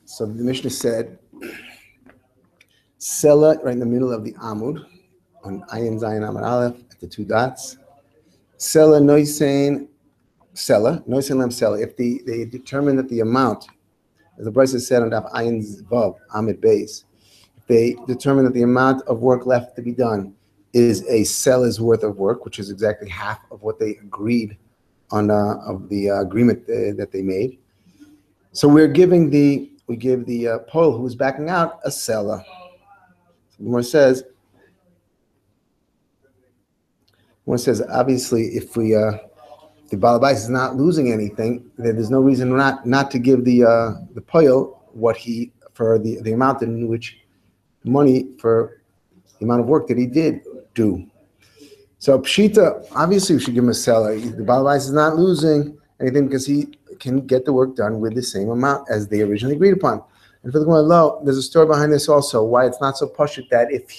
So the Mishnah said, Sela, right in the middle of the Amud, on Ayin Zayin Amud Aleph, at the two dots. Sela Noisein Sela, Noisein Lem Sela. If they determine that the amount, as the Bryce said on Daf Ayin Vav, Amid Beis, if they determine that the amount of work left to be done is a Sela's worth of work, which is exactly half of what they agreed on of the agreement that they made. So we give the Poel who was backing out a Sela. So the says, obviously, if the Balabais is not losing anything, then there's no reason not to give the Poel what he for the amount in which money for the amount of work that he did do. So Pshita, obviously, we should give him a Sela. The Balabais is not losing anything because he can get the work done with the same amount as they originally agreed upon. And for the Gemara Lo, there's a story behind this also, why it's not so pashut that if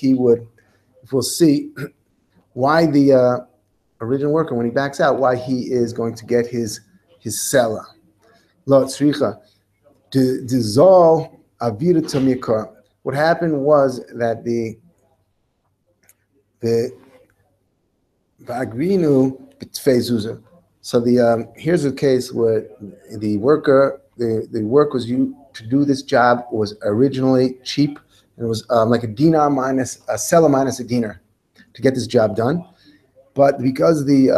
we'll see why the original worker, when he backs out, why he is going to get his Sela. Lo tzricha. Dizol avira tamikar. What happened was that the Agrinu b'tfei. So here's a case where the worker, the work was used to do this job was originally cheap, and it was like a dinar minus a Sela minus a dinar to get this job done. But because the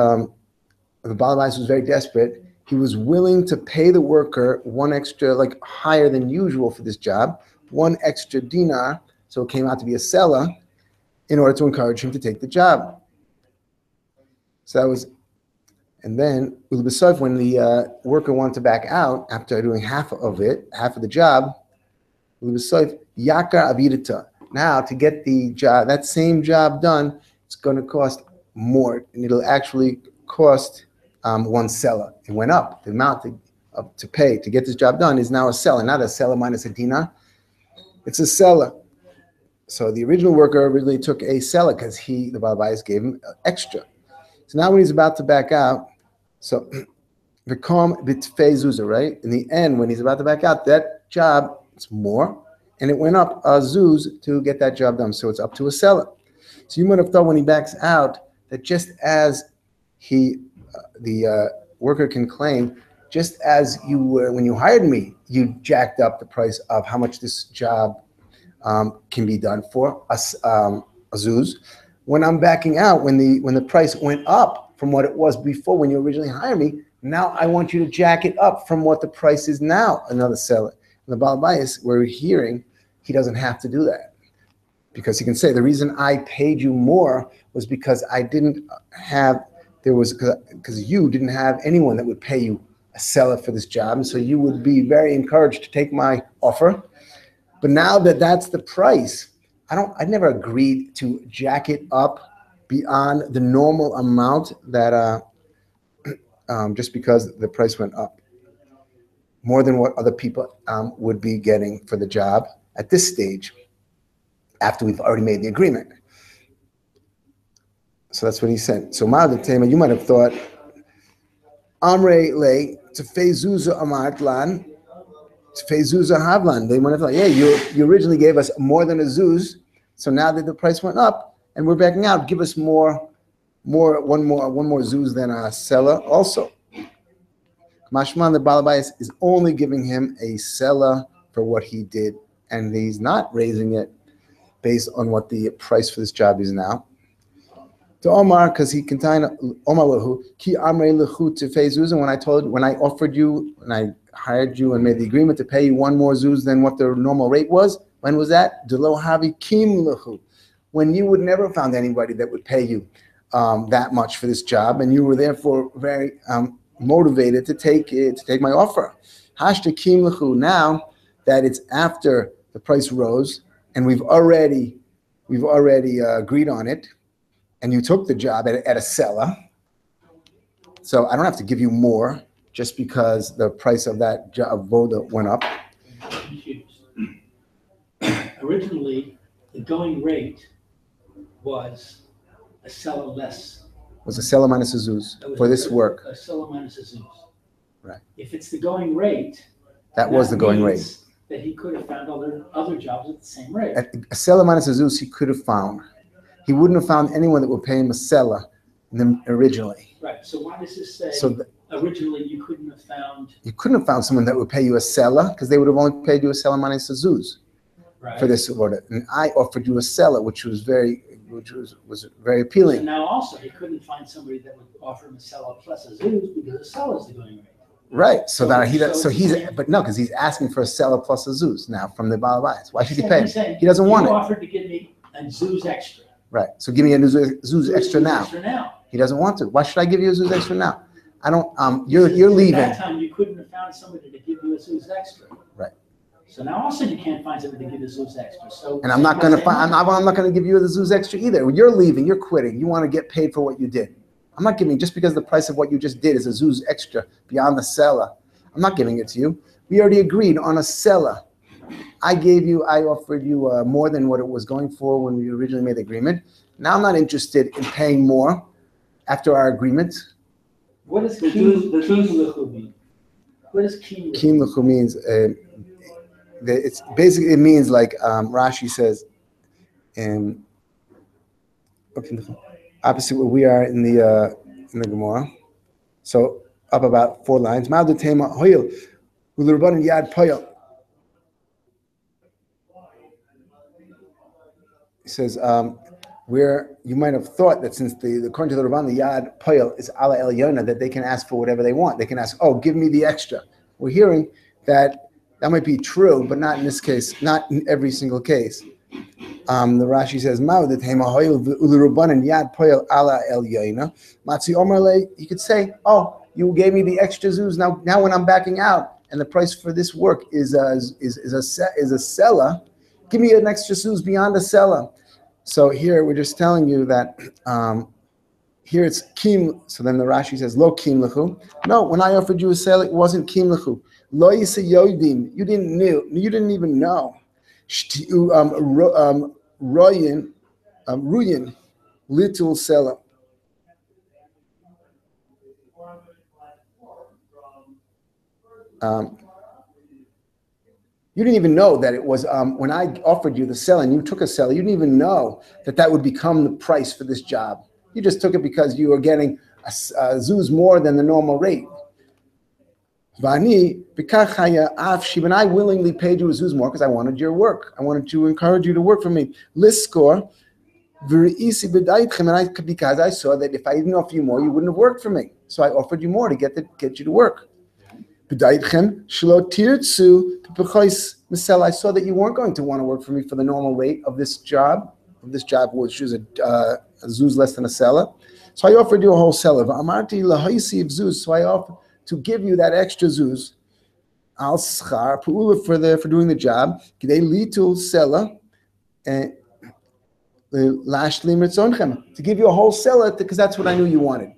Balabais was very desperate, he was willing to pay the worker one extra, like higher than usual for this job, one extra dinar, so it came out to be a Sela, in order to encourage him to take the job. So that was, and then when the worker wanted to back out after doing half of the job, yakar avidita. Now to get the job, that same job done, it's going to cost more, and it'll actually cost one Sela. It went up. The amount to pay to get this job done is now a Sela, not a Sela minus a dinar. It's a Sela. So the original worker originally took a Sela because the Balabais gave him extra. So now when he's about to back out, so v'kom b'tfei zuzah, right? In the end, when he's about to back out, that job, it's more, and it went up a zuz to get that job done. So it's up to a Sela. So you might have thought when he backs out that just as the worker can claim, just as you were when you hired me, you jacked up the price of how much this job can be done for a zuz. When I'm backing out, when the price went up from what it was before when you originally hired me, now I want you to jack it up from what the price is now, another Sela. And the Balabais, we're hearing, he doesn't have to do that. Because he can say, the reason I paid you more was because because you didn't have anyone that would pay you a Sela for this job, and so you would be very encouraged to take my offer. But now that that's the price, I never agreed to jack it up beyond the normal amount that just because the price went up more than what other people would be getting for the job at this stage after we've already made the agreement. So that's what he said. So Ma'ad Tema, you might have thought Amre le tefei zuzah amart lan tefei zuzah havlan. They might have thought, yeah, you originally gave us more than a zuz. So now that the price went up and we're backing out, give us one more zuz than a Sela also. Mashman, the Balabais is only giving him a Sela for what he did, and he's not raising it based on what the price for this job is now. To Omar, because he contained Omar lahu ki amrei lechu tefei zuz, and when I offered you, when I hired you and made the agreement to pay you one more zuz than what the normal rate was, when was that? Delo havi kim lechu, when you would never have found anybody that would pay you that much for this job, and you were therefore very motivated to take my offer. Hashta kim lechu. Now that it's after the price rose and we've already agreed on it, and you took the job at a Sela, so I don't have to give you more just because the price of that job voda went up. Originally, the going rate was a Sela less. Was a Sela minus a zuz for this work. A Sela minus a zuz. Right. If it's the going rate, that was the going rate. that he could have found other jobs at the same rate. A seller minus a zuz he could have found. He wouldn't have found anyone that would pay him a seller originally. Right. So why does this say So originally you couldn't have found? You couldn't have found someone that would pay you a seller because they would have only paid you a seller minus a zuz for this order. And I offered you a seller, which was very appealing. So now also he couldn't find somebody that would offer him a seller plus a zuz because the seller's the going rate. Right. Because he's asking for a seller plus a zuz now from the Baal Bayis. Why should he pay him? He doesn't want it. You offered to give me a zuz extra. Right. So give me a zuz extra now. He doesn't want to. Why should I give you a zuz extra now? I don't. You're leaving. At that time, you couldn't have found somebody to give you a zuz extra. Right. So now also you can't find somebody to give you a zuz extra. So. And I'm not going to find. I'm not going to give you the zuz extra either. You're leaving. You're quitting. You want to get paid for what you did. I'm not giving just because the price of what you just did is a zuz extra beyond the seller. I'm not giving it to you. We already agreed on a seller. I offered you more than what it was going for when we originally made the agreement. Now I'm not interested in paying more after our agreement. What does kim lechu mean? What does kim lechu? Kim lechu means it's basically, it means like Rashi says, opposite where we are in the Gemara. So up about 4 lines. He says, where you might have thought that since according to the Rabban, the Yad Poyel is ala el yona, that they can ask for whatever they want. They can ask, oh, give me the extra. We're hearing that might be true, but not in this case, not in every single case. The Rashi says, Yad Poyel ala el yona. Matzi Omerle, you could say, oh, you gave me the extra zuz. Now when I'm backing out and the price for this work is a seller, give me an extra zuz beyond a seller. So here we're just telling you that here it's kim. So then the Rashi says lo kim lechu. No, when I offered you a sale, it wasn't kim lechu. Lo yisa yodim. You didn't even know. Ruyin little seller. You didn't even know that it was, when I offered you the seller and you took a seller, you didn't even know that would become the price for this job. You just took it because you were getting a zuz more than the normal rate. And I willingly paid you a zuz more because I wanted your work. I wanted to encourage you to work for me. Liskor, because I saw that if I didn't offer you more, you wouldn't have worked for me. So I offered you more to get you to work. I saw that you weren't going to want to work for me for the normal rate of this job, which is a zuz less than a seller. So I offered you a whole seller. So I offered to give you that extra zuz al schar for doing the job. To give you a whole seller because that's what I knew you wanted.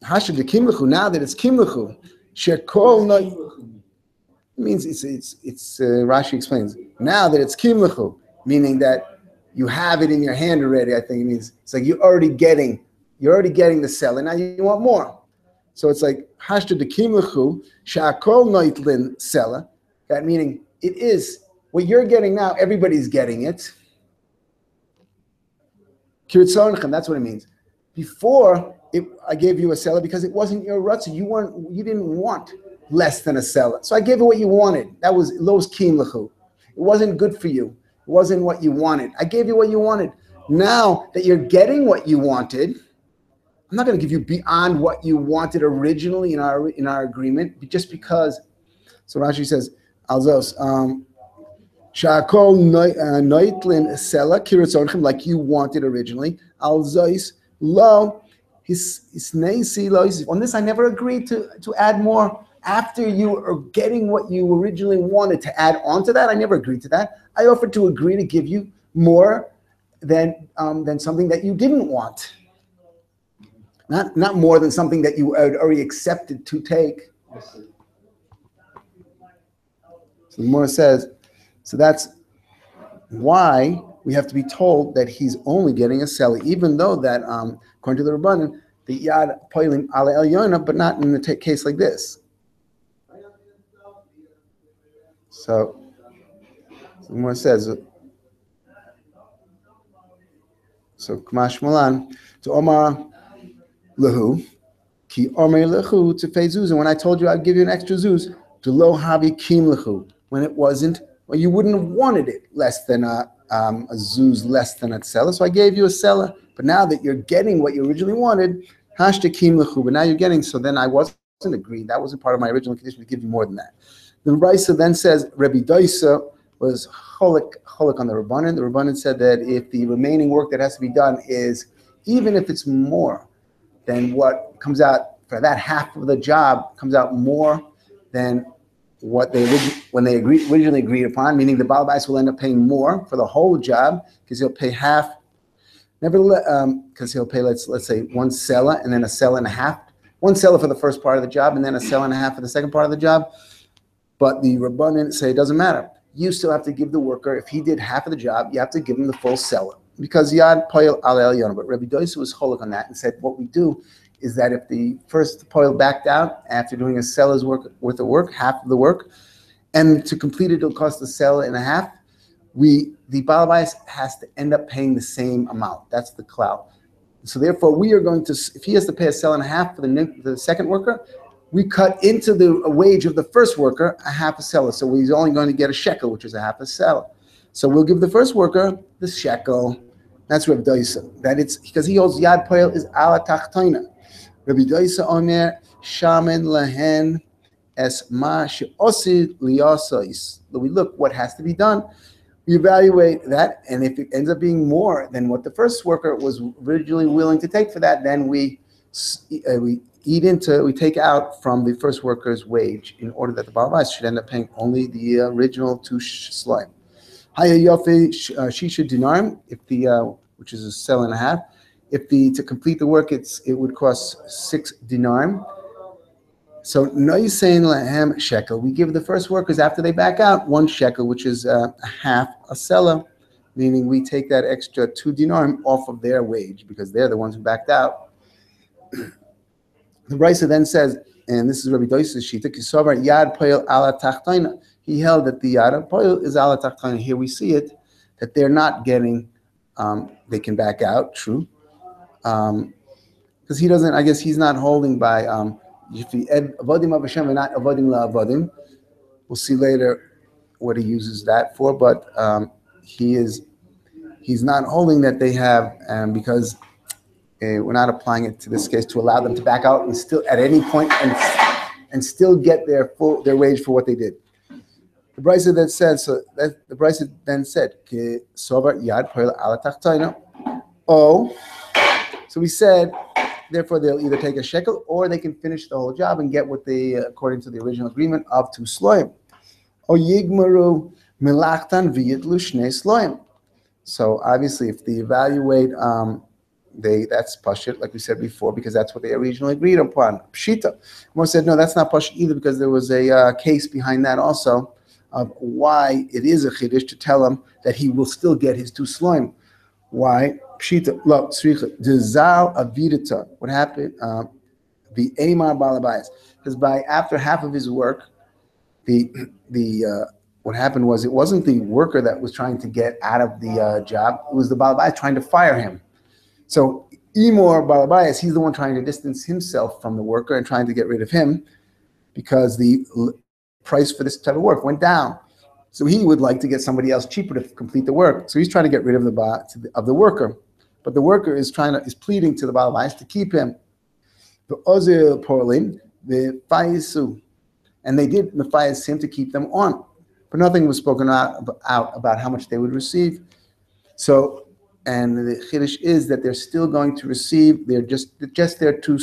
Now that it's kimlechu. Means it's Rashi explains now that it's kim lechu, meaning that you have it in your hand already. I think it means it's like you're already getting the seller. Now you want more, so it's like hashta de kim lechu shakol noitlin seller. That meaning it is what you're getting now. Everybody's getting it. Kirtzonechem. That's what it means. Before I gave you a seller because it wasn't your rutsa. You didn't want less than a seller. So I gave you what you wanted. That was los kim lechu. It wasn't good for you. It wasn't what you wanted. I gave you what you wanted. Now that you're getting what you wanted, I'm not going to give you beyond what you wanted originally in our agreement, just because. So Rashi says, alzos, shakol noitlin seller kiritzonchem, like you wanted originally. Alzos lo. On this, I never agreed to add more after you are getting what you originally wanted to add on to that. I never agreed to that. I offered to agree to give you more than something that you didn't want. Not more than something that you had already accepted to take. So the Gemara says, so that's why we have to be told that he's only getting a seller, even though that, according to the Rabbanan, the Yad Poalim ala el yona, but not in the case like this. So someone says, so Kamash Malan to Omar Lahu, Ki Omer Lahu to Fei Zuz. And when I told you I'd give you an extra Zuz, to Lo Havi Kim Lahu, when it wasn't, well, you wouldn't have wanted it less than a Zuz, less than a Tsela. So I gave you a Tsela. But now that you're getting what you originally wanted, Hashta Kim Lahu, but now you're getting, so then I wasn't agreed. That wasn't part of my original condition to give you more than that. The Raisa then says, Rabbi Doisa was cholik on the Rabbanan. The Rabbanan said that if the remaining work that has to be done is, even if it's more than what comes out for that half of the job, comes out more than what they originally agreed upon, meaning the Baal Bais will end up paying more for the whole job because he'll pay half. Nevertheless, because he'll pay, let's say, one sela and then a sela and a half. One sela for the first part of the job and then a sela and a half for the second part of the job. But the Rabbanan say it doesn't matter. You still have to give the worker, if he did half of the job, you have to give him the full sela. Because Yad Poil Al Elyon. But Rabbi Doisa was cholik on that and said what we do is that if the first Poil backed out after doing a sela's worth of work, half of the work, and to complete it, it'll cost a sela and a half, the Baal Bais has to end up paying the same amount. That's the clout. So therefore, we are going to, if he has to pay a sela and a half for the second worker, we cut into the wage of the first worker a half a sela. So he's only going to get a shekel, which is a half a sela. So we'll give the first worker the shekel. That's Rabbi Doisa. That it's because he holds Yad Poel is ala tachtoina. Rabbi Doisa omer shaman lahen es ma she'osid liyasois. We look what has to be done. We evaluate that, and if it ends up being more than what the first worker was originally willing to take for that, then we take out from the first worker's wage in order that the Baal Bais should end up paying only the original 2 slime. Haya yofi shisha dinarim, if the which is a sell and a half. If to complete the work, it would cost 6 dinarim. So noisein lahem shekel. We give the first workers after they back out 1 shekel, which is half a sela, meaning we take that extra 2 dinarim off of their wage because they're the ones who backed out. The Brisa then says, and this is Rabbi Doisa's shita, kisovar yad poil ala tachtoina. He held that the yad poil is ala tachtoina. Here we see it, that they're not getting, they can back out, true. Because he doesn't, I guess he's not holding by, avodim av Hashem and not avodim la avodim. We'll see later what he uses that for, but he's not holding that they have, because we're not applying it to this case to allow them to back out and still at any point and still get their wage for what they did. The Brisa then said, so that the Brisa then said, sovar yad poel ala tachtoina. Oh, so we said, therefore they'll either take a shekel or they can finish the whole job and get what they, according to the original agreement, of 2 sloim. O yigmaru Melachtan v'yitlu shnei sloim. So obviously, if they evaluate, that's pashit, like we said before, because that's what they originally agreed upon. Pshita. More said, no, that's not pashit either, because there was a case behind that also of why it is a chiddush to tell him that he will still get his 2 sloim. Why? Pshita. Lo, tzricha. Dezal avidita. What happened? The Amar Balabayas. Because after half of his work, what happened was it wasn't the worker that was trying to get out of the job. It was the Balabayas trying to fire him. So Imor Balabayas, he's the one trying to distance himself from the worker and trying to get rid of him because the price for this type of work went down. So he would like to get somebody else cheaper to complete the work. So he's trying to get rid of the worker. But the worker is pleading to the Balabayas to keep him. The Ozil Poalim, the Faisu. And they did Mephias him to keep them on. But nothing was spoken out about how much they would receive. So, and the chiddush is that they're still going to receive, they're just their 2,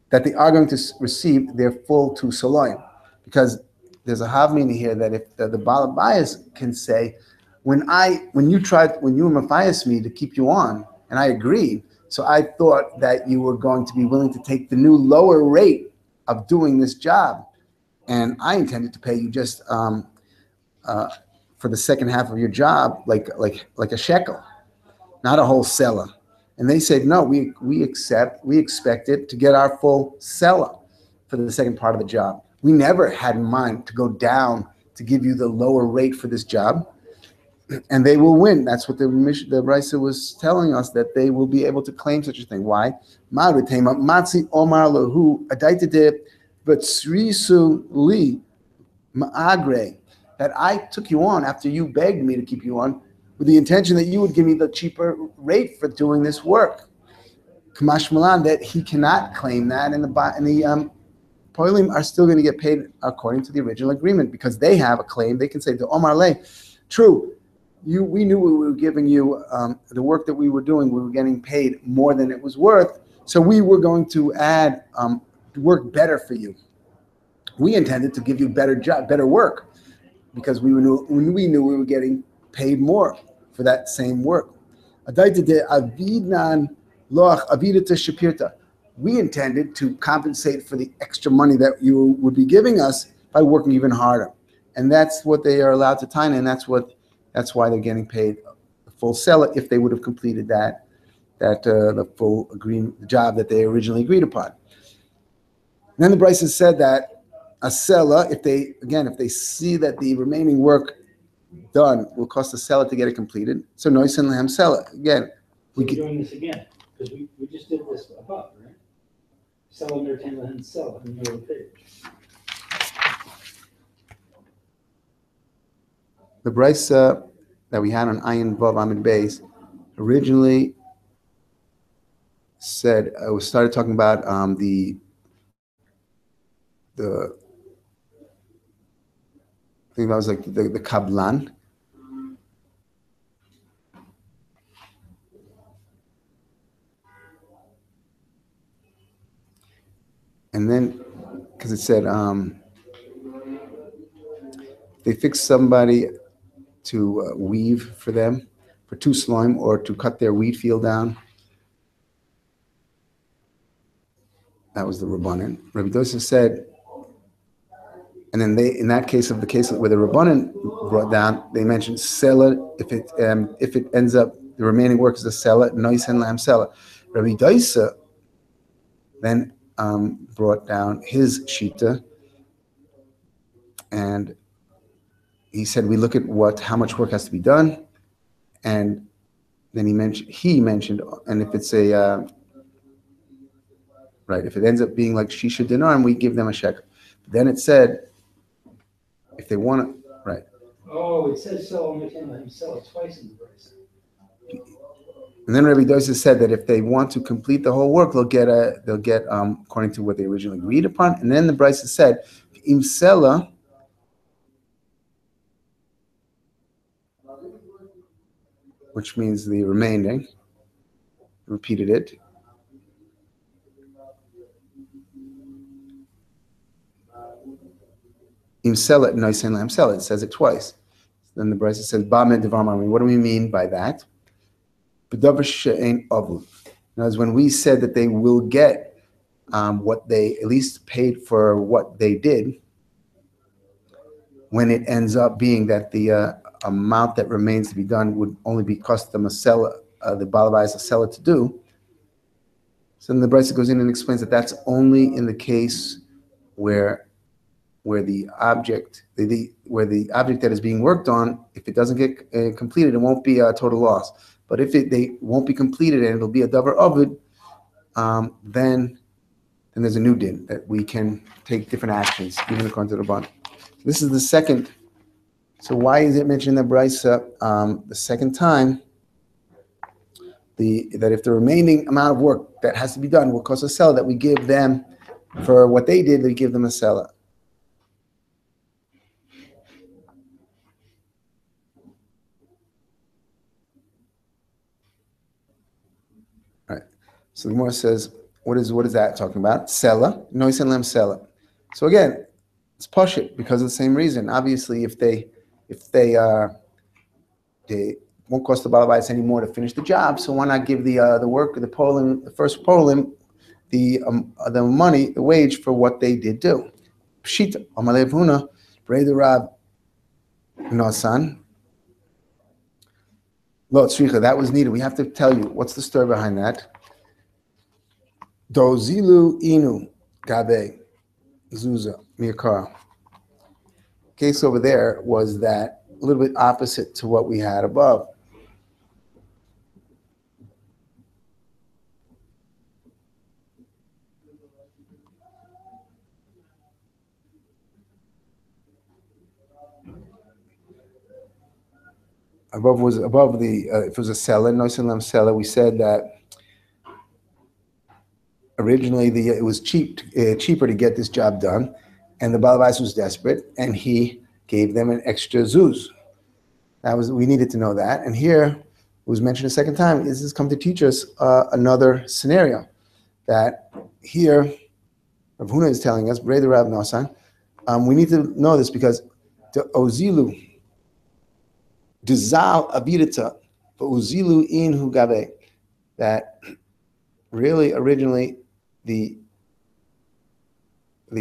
that they are going to receive their full 2 saloim. Because there's a havmina here that if the Balabayas can say, when you were Matthias me to keep you on, and I agreed, so I thought that you were going to be willing to take the new lower rate of doing this job, and I intended to pay you just for the second half of your job, like a shekel, not a whole sela. And they said, no, we expected to get our full sela for the second part of the job. We never had in mind to go down to give you the lower rate for this job, and they will win. That's what the Brisa was telling us, that they will be able to claim such a thing. Why? Matzi Omar Lahu Adaitide Batsrisu Li Ma'agre, that I took you on after you begged me to keep you on with the intention that you would give me the cheaper rate for doing this work. Kamash Milan, that he cannot claim that, and the Poalim are still going to get paid according to the original agreement, because they have a claim. They can say to Omar Le, true, we knew we were giving you the work that we were doing, we were getting paid more than it was worth, so we were going to add work better for you. We intended to give you better work, because we knew we were getting paid more for that same work. We intended to compensate for the extra money that you would be giving us by working even harder, and that's what they are allowed to time, and that's why they're getting paid the full seller if they would have completed the full agreement, the job that they originally agreed upon. And then the Brisa said that a seller, if they see that the remaining work done will cost the seller to get it completed, so noisen lehem seller. Again, we're doing this again because we just did this above, right? Seller entertain lehem seller in the middle of the page. The Brisa that we had on Ayin Vav Amid Beis originally said, we started talking about the I think that was like the kablan. And then, because it said they fix somebody to weave for them for 2 slime, or to cut their wheat field down. That was the Rabbanan. Rabbi Dosa said, and then in the case where the Rabbanan brought down, they mentioned seller, if it ends up, the remaining work is a seller, noisen lam seller. Rabbi Dosa then brought down his shita, and he said we look at how much work has to be done, and then he mentioned, and if it's a if it ends up being like shisha dinar, and we give them a shekel. Then it said if they want to, right. Oh, it says so. I'm going to sell it twice in the price. And then Rabbi Dosa said that if they want to complete the whole work, they'll get according to what they originally agreed upon. And then the Brisa said, im sela, which means the remaining. Repeated it. Im sela noisen lam sela. It says it twice. Then the Brisa says, ba med devar marmin. What do we mean by that? In other words, when we said that they will get what they at least paid for what they did, when it ends up being that the amount that remains to be done would only be cost them a seller, the balabai is a seller to do. So then the Brisa goes in and explains that that's only in the case where the object that is being worked on, if it doesn't get completed, it won't be a total loss. But if they won't be completed and it'll be a davar ovid, then there's a new din that we can take different actions, even according to the Rabban. This is the second. So why is it mentioned in the Brisa the second time? That if the remaining amount of work that has to be done will cost a seller, that we give them for what they did, we give them a seller. So the Gemara says, what is that talking about? Sela, noisen lem sela. So again, it's pashut because of the same reason. Obviously, if they won't cost the balabais anymore to finish the job, so why not give the Poalim, the first Poalim, the money, the wage for what they did do? Pshita, Amalev Huna, Brei Rab Nosan. Lo tzricha, that was needed. We have to tell you what's the story behind that. Dozilu inu gabe zuza miakar. case over there was that a little bit opposite to what we had above. Above was above the if it was a seller, no seller. We said that originally it was cheaper to get this job done, and the Balabais was desperate, and he gave them an extra zuz. We needed to know that, and here it was mentioned a second time. This has come to teach us another scenario. That here, Rav Huna is telling us, Brei the Rav Nosan, we need to know this because the Ozilu. Dizal abirita, but uzilu in hugabe, that really originally the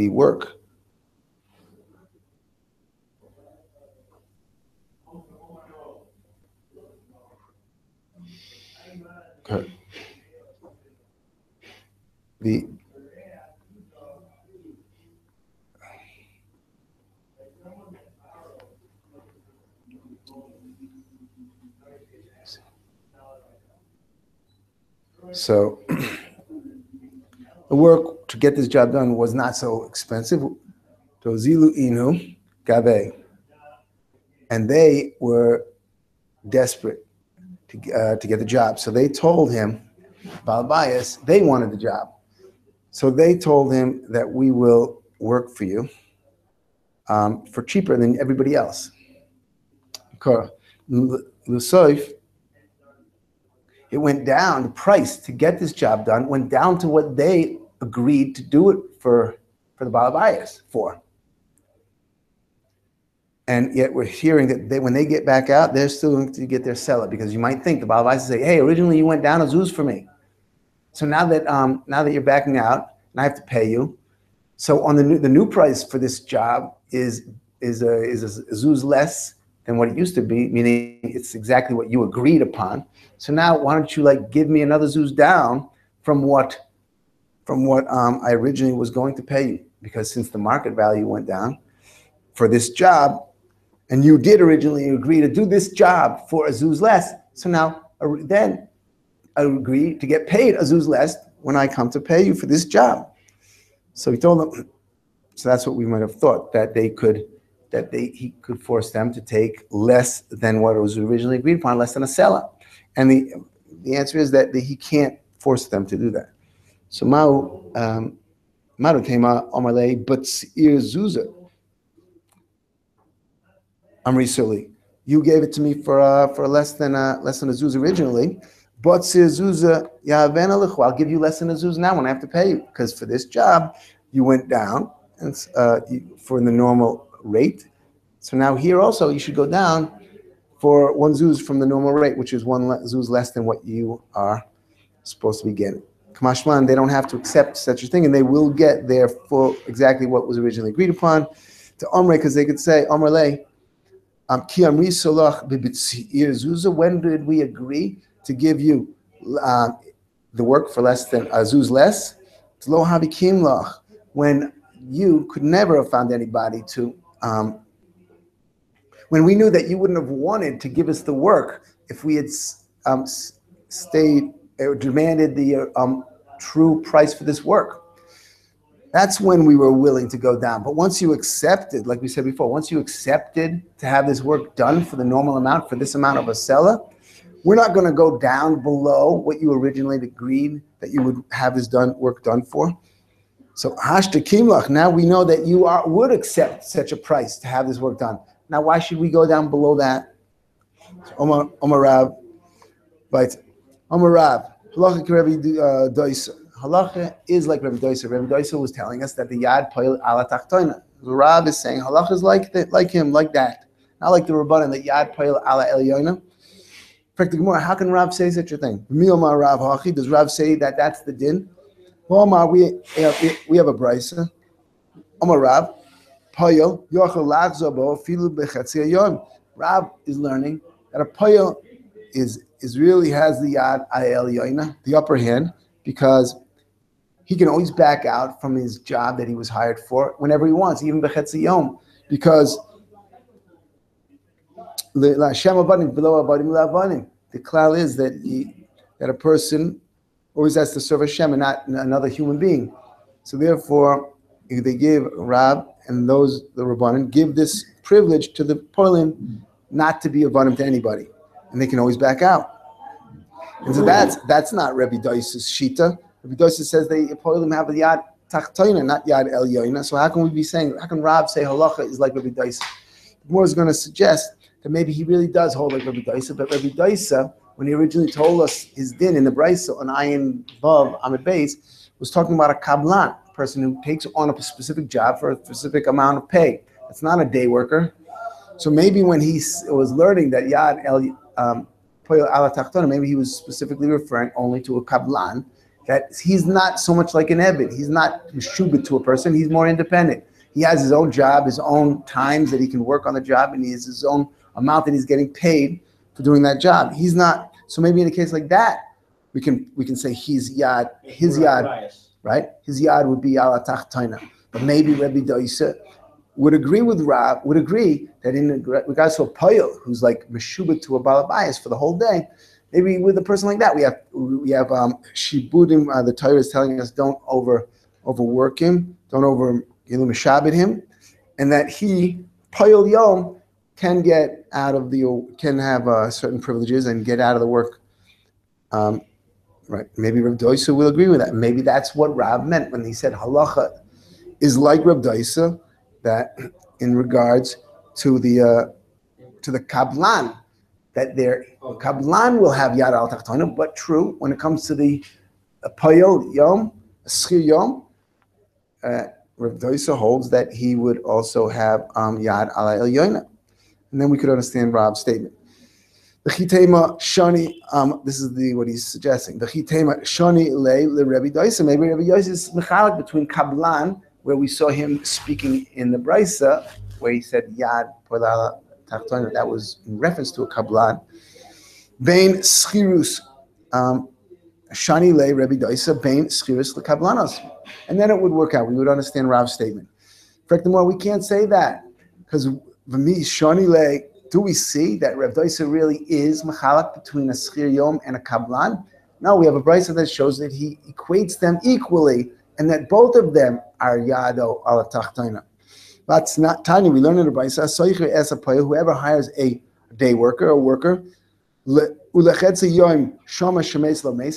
work the so the work to get this job done was not so expensive. Tozilu inu gabe, and they were desperate to get the job. So they told him, Balbayas, they wanted the job. So they told him that we will work for you for cheaper than everybody else. Lusoif, it went down, the price to get this job done went down to what they agreed to do it for the Balabayas for. And yet we're hearing that when they get back out, they're still going to get their seller, because you might think the Balabayas say, hey, originally you went down a zuz for me. So now that you're backing out and I have to pay you, so on the new price for this job is a zuz less than what it used to be, meaning it's exactly what you agreed upon. So now why don't you give me another zuz down from what I originally was going to pay you? Because since the market value went down for this job, and you did originally agree to do this job for a zuz less, so now then I agree to get paid a zuz less when I come to pay you for this job. So he told them, so that's what we might have thought, that he could force them to take less than what was originally agreed upon, less than a seller. And the answer is that he can't force them to do that. So Maru Tema Omarle, but Zuza Amri Suli, you gave it to me for less than a zuz originally, but Zuza Yaven, I'll give you less than a zuz now when I have to pay you, because for this job you went down and for the normal rate. So now here also you should go down for one zuz from the normal rate, which is one zuz less than what you are supposed to be getting. Kamashman, they don't have to accept such a thing, and they will get their full, exactly what was originally agreed upon to Omre, because they could say, Omrele, Ki Amri Solach Bibitzir Zuzah, when did we agree to give you the work for less than a zuz less? Lo Habikim Lach, when you could never have found anybody to when we knew that you wouldn't have wanted to give us the work if we had stayed or demanded the true price for this work. That's when we were willing to go down. But once you accepted, like we said before, once you accepted to have this work done for the normal amount, for this amount of a seller, we're not going to go down below what you originally agreed that you would have this work done for. So hashta kimlach, now we know that you would accept such a price to have this work done. Now, why should we go down below that? Omar Rav, right? Omar Rav, halacha Rabbi Doisa. Halacha is like Rabbi Doisa. Rabbi Doisa was telling us that the yad poil ala tachtoina. The Rav is saying halacha is like him, like that. Not like the Rabbanan, that yad poil ala elyoina. How can Rav say such a thing? Miomar Rav hachi. Does Rav say that that's the din? Omar, we have a brisa. Omar Rav. Rav is learning that a poyel is really has the yad al yoina, the upper hand, because he can always back out from his job that he was hired for whenever he wants, even b'chetzi yom, because The klal is that a person always has to serve Hashem and not another human being. So therefore, they give Rab and the Rabbanim give this privilege to the Poalim not to be a Rabbanim to anybody, and they can always back out. And so that's not Rabbi Dois's shita. Rabbi Dois says the Poalim have the Yad Tachtoina, not Yad Elyoina. So how can Rab say halacha is like Rabbi Dois? The Gemara is going to suggest that maybe he really does hold like Rabbi Doisa, but Rabbi Doisa, when he originally told us his din in the Brisa on Ayin Vav Amid Beis, was talking about a kablan, a person who takes on a specific job for a specific amount of pay. It's not a day worker. So maybe when he was learning that Yad El Poyel Ala Tachtona, maybe he was specifically referring only to a kablan, that he's not so much like an Ebed. He's not meshubit to a person. He's more independent. He has his own job, his own times that he can work on the job, and he has his own amount that he's getting paid for doing that job. He's not. So maybe in a case like that, we can say his yad, right? His yad would be ala tachtaina. But maybe Rabbi Doisa would agree with Rav, would agree that in regards to a poyel who's like meshubah to a balabayas for the whole day, maybe with a person like that, we have shibudim. The Torah is telling us don't overwork him, don't meshabed him, and that he poyel yom can get out of can have certain privileges and get out of the work. Right? Maybe Rav Doisa will agree with that. Maybe that's what Rav meant when he said halacha is like Rav Doisa, that in regards to the kablan, that their kablan will have yad al tachtona, but true when it comes to the poyel yom, schir yom, Rav Doisa holds that he would also have yad al elyoina. And then we could understand Rab's statement. The chitema shani. This is what he's suggesting. The chitema shani le Rabbi Doisa. Maybe Rabbi Doisa is mechalik between kablan, where we saw him speaking in the brisa, where he said yad polala tachtona. That was in reference to a kablan. Bain schirus shani le Rabbi Doisa. Bain schirus le kablanos. And then it would work out. We would understand Rab's statement. Furthermore, we can't say that because. Do we see that Rav Doisa really is machalak between a schir yom and a kablan? No, we have a brisa that shows that he equates them equally and that both of them are yado ala tachtona. That's not tiny. We learn in the brisa, whoever hires a day worker,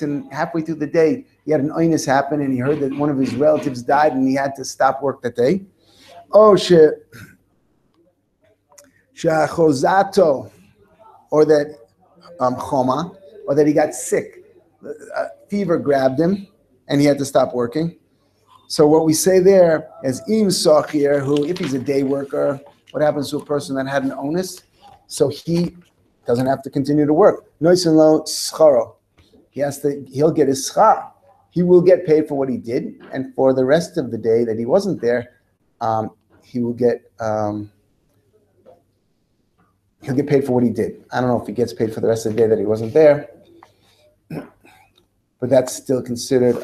and halfway through the day, he had an oinus happen and he heard that one of his relatives died and he had to stop work that day. Oh shit. Shachozato, or that choma, or that he got sick. Fever grabbed him, and he had to stop working. So what we say there is im sachir, who, if he's a day worker, what happens to a person that had an onus? So he doesn't have to continue to work. Noisin lo scharo. He'll get his schar. He will get paid for what he did, and for the rest of the day that he wasn't there, he will get. He'll get paid for what he did. I don't know if he gets paid for the rest of the day that he wasn't there, but that's still considered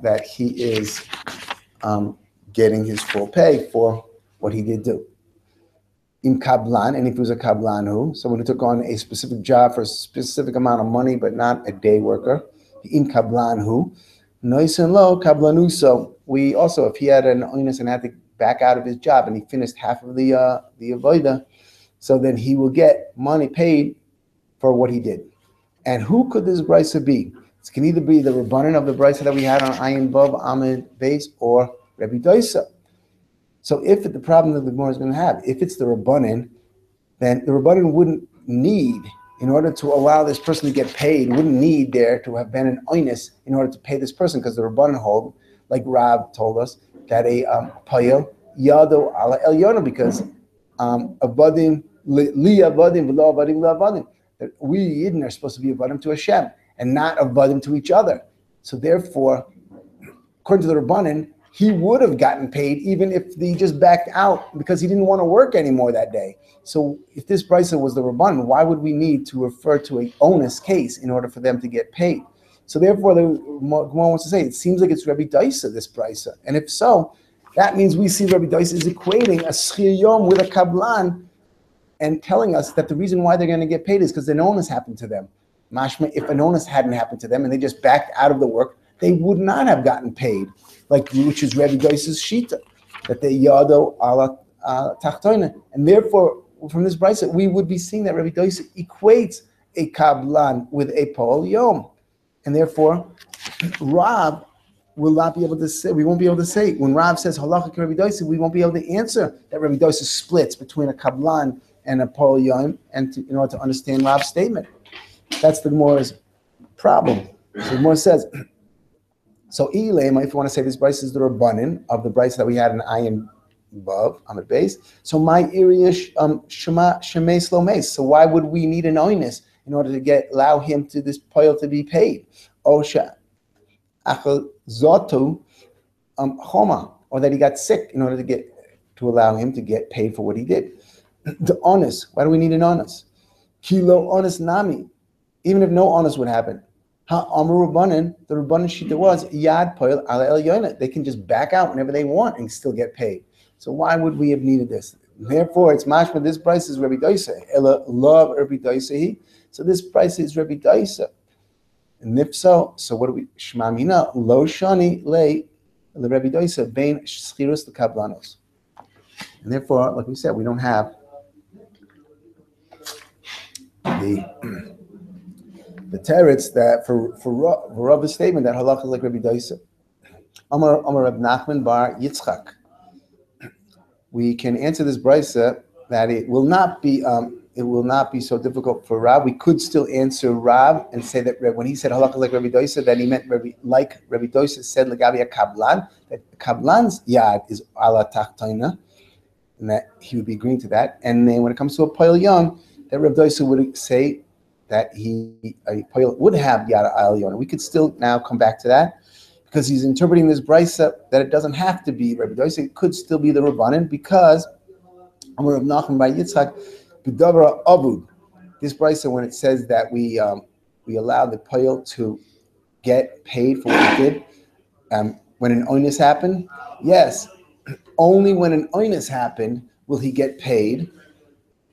that he is getting his full pay for what he did do. In kablan, and if he was a kablan someone who took on a specific job for a specific amount of money, but not a day worker, in kablan noisin lo kablanu. So we also, if he had an onus and had to back out of his job and he finished half of the avodah, so then he will get money paid for what he did. And who could this brisa be? It can either be the Rabbanan of the brisa that we had on Ayin Vav Amid Beis or Rabbi Doisa. So if the problem that the Gemara is going to have, if it's the Rabbanan, then the Rabbanan wouldn't need, in order to allow this person to get paid, wouldn't need there to have been an oinus in order to pay this person, because the Rabbanan hold, like Rab told us, that a payel yado ala elyona, because avadim li avadim v'lo avadim la avadim, that we Yidden are supposed to be avadim to Hashem and not avadim to each other. So therefore, according to the Rabbanan, he would have gotten paid even if he just backed out because he didn't want to work anymore that day. So if this brisa was the Rabbanan, why would we need to refer to an onus case in order for them to get paid? So therefore, the Gemara wants to say, it seems like it's Rabbi Doisa, this brisa. And if so, that means we see Rabbi Doisa is equating a schir yom with a kablan and telling us that the reason why they're going to get paid is because an onus happened to them. Mashma, if an onus hadn't happened to them and they just backed out of the work, they would not have gotten paid, which is Rebbe Dois's shita, that they yado ala tachtoina, and therefore from this brisa we would be seeing that Rebbe Dois equates a kablan with a pol yom, and therefore Rav will not be able to say. We won't be able to say when Rav says halacha Rebbe Dois, we won't be able to answer that Rebbe Dois splits between a kablan and a pol yom, and in order to understand Rav's statement. That's the Gemara's problem. So the Gemara says, so Ilema, if you want to say this brisa is the Rabbanin of the brisa that we had in Ayin Vav on the base. So my irish shema shemes lo mes. So why would we need an oinus in order to allow him to this poil to be paid? Osha achal zotu choma, or that he got sick in order to allow him to get paid for what he did. The honest. Why do we need an honest? Kilo honest nami. Even if no honest would happen. Ha Amar Rabbanan, the Rabbanan shita was Yad Poil Ala El Yoina. They can just back out whenever they want and still get paid. So why would we have needed this? Therefore, it's mashma. This price is Rebbe Doisa. Ela love Rebbe Doisa. So this price is Rebbe Doisa. And if so what do we? Shmamina lo shani le Rebbe Doisa bein schirus the kablanos. And therefore, like we said, we don't have the teretz that for Rav's statement that halacha like Rebbe Doisa. Amar Reb Nachman bar Yitzchak. We can answer this brisa that it will not be so difficult for Rav. We could still answer Rav and say that when he said halacha like Rebbe Doisa, that he meant like Rebbe Doisa said legabi a kablan, that kablan's yad is ala tachtoina, and that he would be agreeing to that. And then when it comes to a poil yom, that Rebbe Doisa would say that a poil would have yad al yona. We could still now come back to that because he's interpreting this brisa that it doesn't have to be Rebbe Doisa. It could still be the Rabbanan because Amar Rav Nachman by Yitzchak b'davra avud. This brisa, when it says that we allow the poil to get paid for what he did when an oinus happened, yes, only when an oinus happened will he get paid.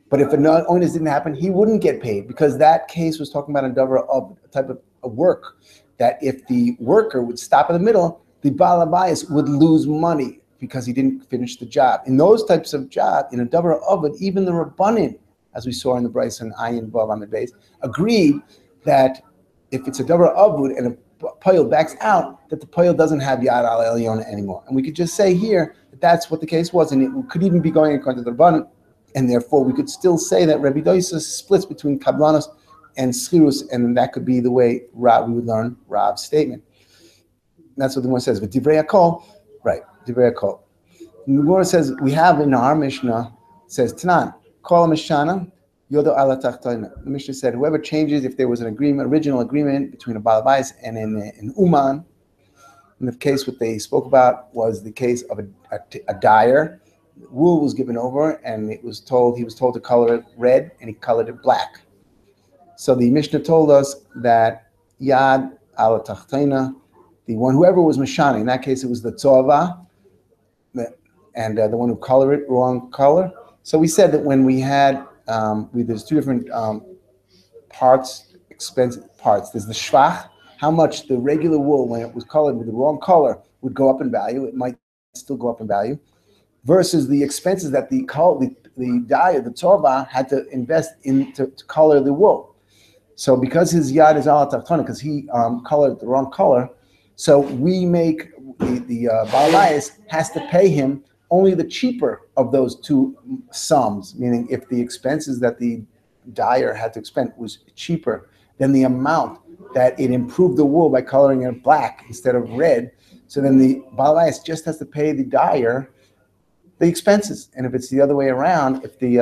But if an oinus didn't happen, he wouldn't get paid because that case was talking about a davra of a type of work that if the worker would stop in the middle, the Baal Habayis would lose money because he didn't finish the job. In those types of jobs, in a davra of it, even the Rabbanim, as we saw in the Bryce and Ayin Vav on the base, agreed that if it's a davra avud and a poil backs out, that the poil doesn't have yad al elyon anymore. And we could just say here that that's what the case was, and it could even be going according to the Rabbanim. And therefore, we could still say that Rebbe Doisa splits between kablanos and schirus, and that could be the way we would learn Rav's statement. And that's what the Gemara says. But divrei hakol, right? Divrei hakol. The Gemara says we have in our Mishnah says Tanan kol mishana yodo ala tachtoina. The Mishnah said whoever changes, if there was an original agreement between a Baal Habayis and an uman. In the case what they spoke about was the case of a dyer. Wool was given over, and he was told to color it red, and he colored it black. So the Mishnah told us that Yad al Tachtaina, whoever was Mashani, in that case it was the Tzova, and the one who colored it wrong color. So we said that when we had, there's two different expensive parts. There's the Shvach, how much the regular wool, when it was colored with the wrong color, would go up in value. It might still go up in value. Versus the expenses that the dyer, the tzova, had to invest in to color the wool. So because his yad is ala tachtona, because he colored the wrong color, so we make the Baal Habayis has to pay him only the cheaper of those two sums, meaning if the expenses that the dyer had to expend was cheaper than the amount that it improved the wool by coloring it black instead of red, so then the Baal Habayis just has to pay the dyer the expenses. And if it's the other way around, if the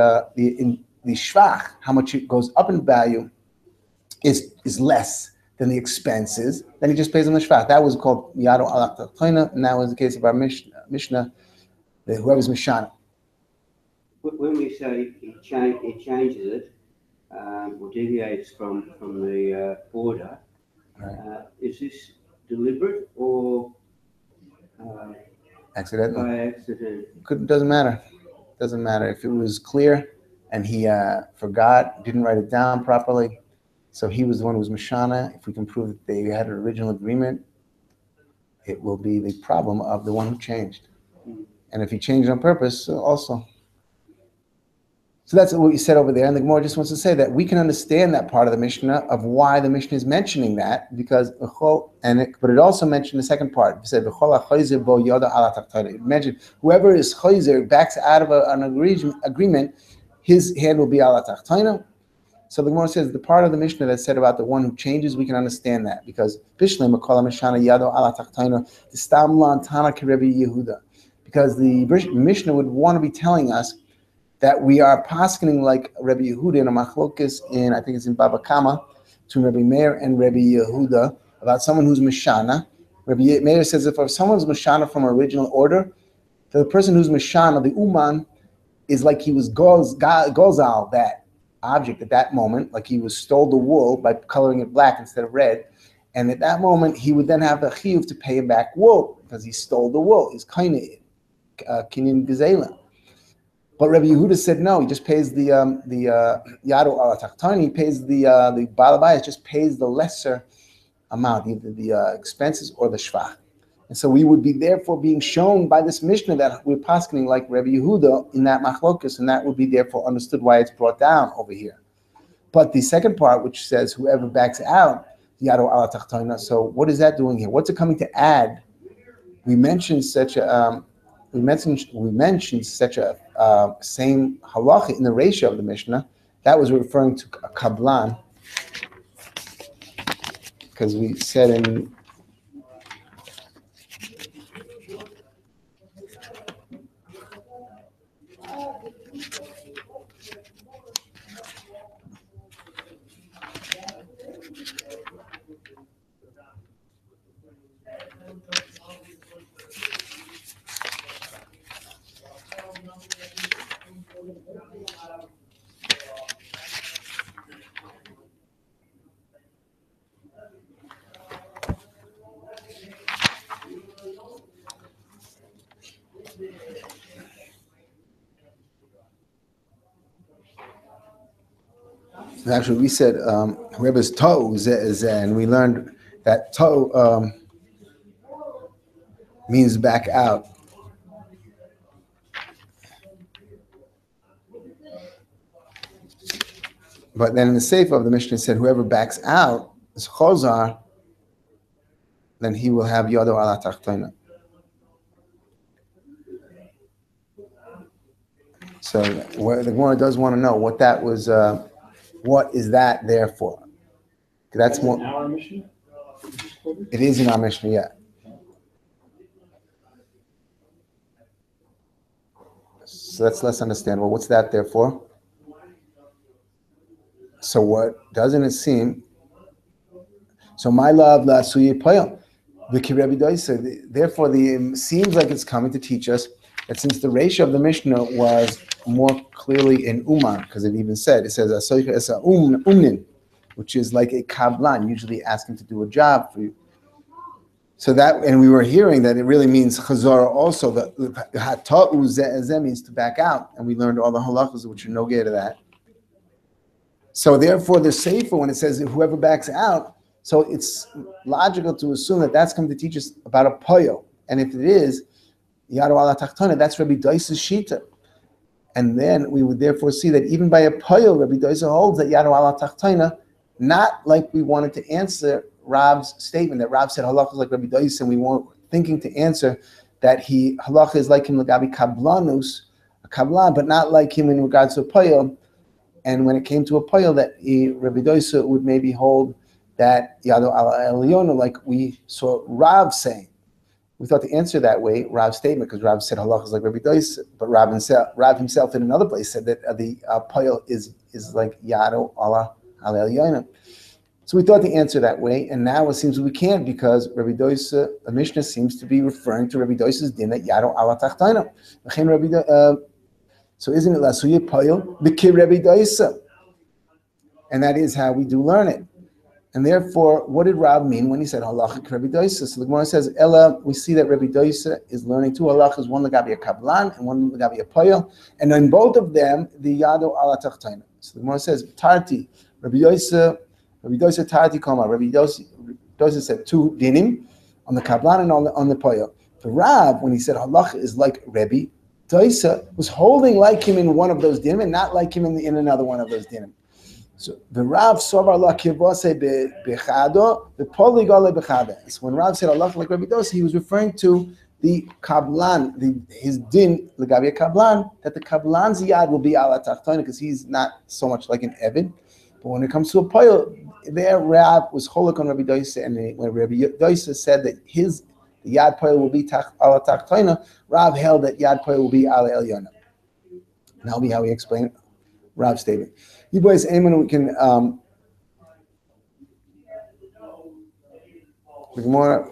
shvach, how much it goes up in value, is less than the expenses, then he just pays on the shvach. That was called yado al tachtoina, and that was the case of our Mishnah, whoever's Mishana. When we say it changes it, or deviates from the order, Right. Is this deliberate or Accidental. by accident? Doesn't matter. Doesn't matter. If it was clear and he forgot, didn't write it down properly. So he was the one who was Mashana. If we can prove that they had an original agreement, it will be the problem of the one who changed. And if he changed on purpose, also. So that's what you said over there. And the Gemara just wants to say that we can understand that part of the Mishnah of why the Mishnah is mentioning that, because but it also mentioned the second part. It said, it mentioned whoever is chayzer backs out of an agreement, his hand will be ala tachtayna. So the Gemara says the part of the Mishnah that said about the one who changes, we can understand that, because because the Mishnah would want to be telling us that we are paskening like Rabbi Yehuda in a machlokes in, I think it's in Baba Kama, between Rabbi Meir and Rabbi Yehuda, about someone who's Mashana. Rabbi Meir says if someone's Mashana from original order, the person who's Mashana, the Uman, is like he was gozal, that object at that moment, like he was stole the wool by coloring it black instead of red. And at that moment, he would then have the chiyuv to pay him back wool, because he stole the wool. He's kinyan gezela. But Rabbi Yehuda said no. He just pays the yadu ala tachtani. He pays the balabayas just pays the lesser amount, either the expenses or the shvach. And so we would be therefore being shown by this Mishnah that we're paskening like Rabbi Yehuda in that machlokus, and that would be therefore understood why it's brought down over here. But the second part, which says whoever backs out yadu ala tachtani. So what is that doing here? What's it coming to add? We mentioned such a. We mentioned such a same halacha in the ratio of the Mishnah. That was referring to a kablan, because we said in actually we said whoever's toe is, and we learned that toe means back out. But then in the Sefer of the Mishnah said whoever backs out is chozar, then he will have yado ala tachtayna. So the Gemara does want to know what that was. What is that there for? That's more. In our Mishnah? It is in our Mishnah, yeah. So let's understand. Well, what's that there for? So what doesn't it seem? So my love la suye payam, therefore it seems like it's coming to teach us that since the ratio of the Mishnah was more clearly in Umar, because it even said, it says, umnin, which is like a kablan, usually asking to do a job for you. So that, and we were hearing that it really means chazara also, that hata'u zeh means to back out, and we learned all the halachas which are no get to that. So therefore the sefer, when it says whoever backs out, so it's logical to assume that that's coming to teach us about a poyo, and if it is, yadu ala tachtana, that's Rabbi Dais's shita. And then we would therefore see that even by a poyo, Rabbi Daisa holds that yadu ala tachtana, not like we wanted to answer Rab's statement that Rab said halacha is like Rabbi Daisa, and we weren't thinking to answer that halacha is like him lagabi kablanus, a kablan, but not like him in regards to a poyo. And when it came to a poyo, that Rabbi Daisa would maybe hold that yadu ala eliyona, like we saw Rab saying. We thought to answer that way, Rab's statement, because Rab said halacha is like Rabbi Daisa, but Rab himself in another place said that the poyo is like yadu ala eliyona. So we thought to answer that way, and now it seems we can't, because Rabbi Daisa, the Mishnah seems to be referring to Rabbi Daisa's din that yadu ala tachtayna. So isn't it lasuye poyo b'kir Rabbi Daisa? And that is how we do learn it. And therefore, what did Rav mean when he said halachic Rabbi Doisa? So the Gemara says, Ella, we see that Rabbi Doisa is learning two halachas, one legabi a kablan and one legabi a poyel, and in both of them, the yado ala tachtaina. So the Gemara says, Tarti, Rabbi Doisa Tarti kama. Rabbi Doisa said two dinim on the kablan and on the poyel. The Rav, when he said halacha is like Rabbi Doisa, was holding like him in one of those dinim and not like him in another one of those dinim. So the Rav Sovar La Kivose Bechado, the Poligole Bechada. So when Rav said Allah like Rabbi Dosa, he was referring to the Kablan, his din, Legabi Kablan, that the Kablan's yad will be ala tachtona because he's not so much like an Evid. But when it comes to a Poil, there Rav was cholik on Rabbi Dosa, and when Rabbi Dosa said that the yad Poil will be ala tachtona, Rav held that yad Poil will be ala Elyona. And that'll be how he explained Rav's statement. You boys, Amen, we can, the Gemara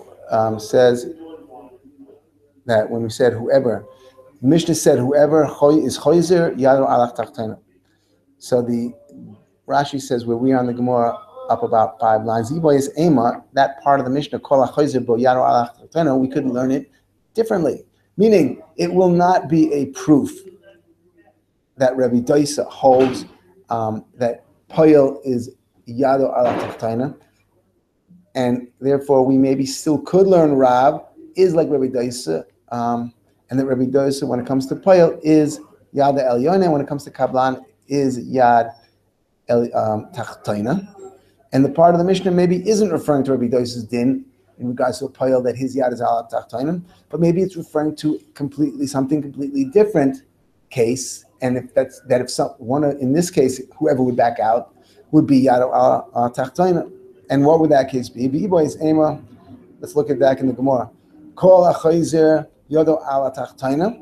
says that when we said whoever, the Mishnah said whoever is choizer, yadu alach tachtena. So the Rashi says where we are on the Gemara up about 5 lines, you boys, Ema, that part of the Mishnah, kol choizer bo yadu alach tachtena, we could learn it differently. Meaning, it will not be a proof that Rabbi Doisa holds that Poyel is Yado ala Tachtana, and therefore we maybe still could learn Rav is like Rabbi Doisa, and that Rabbi Doisa, when it comes to Poyel, is Yad Elyona, and when it comes to Kablan, is Yad Tachtana. And the part of the Mishnah maybe isn't referring to Rabbi Doisa's din in regards to a Poyel that his Yad is ala Tachtana, but maybe it's referring to something completely different case. And if someone in this case, whoever would back out would be Yado ala Tachtona. And what would that case be? Boys, Ema, let's look at that in the Gemara. Kol achoizer Yado ala Tachtona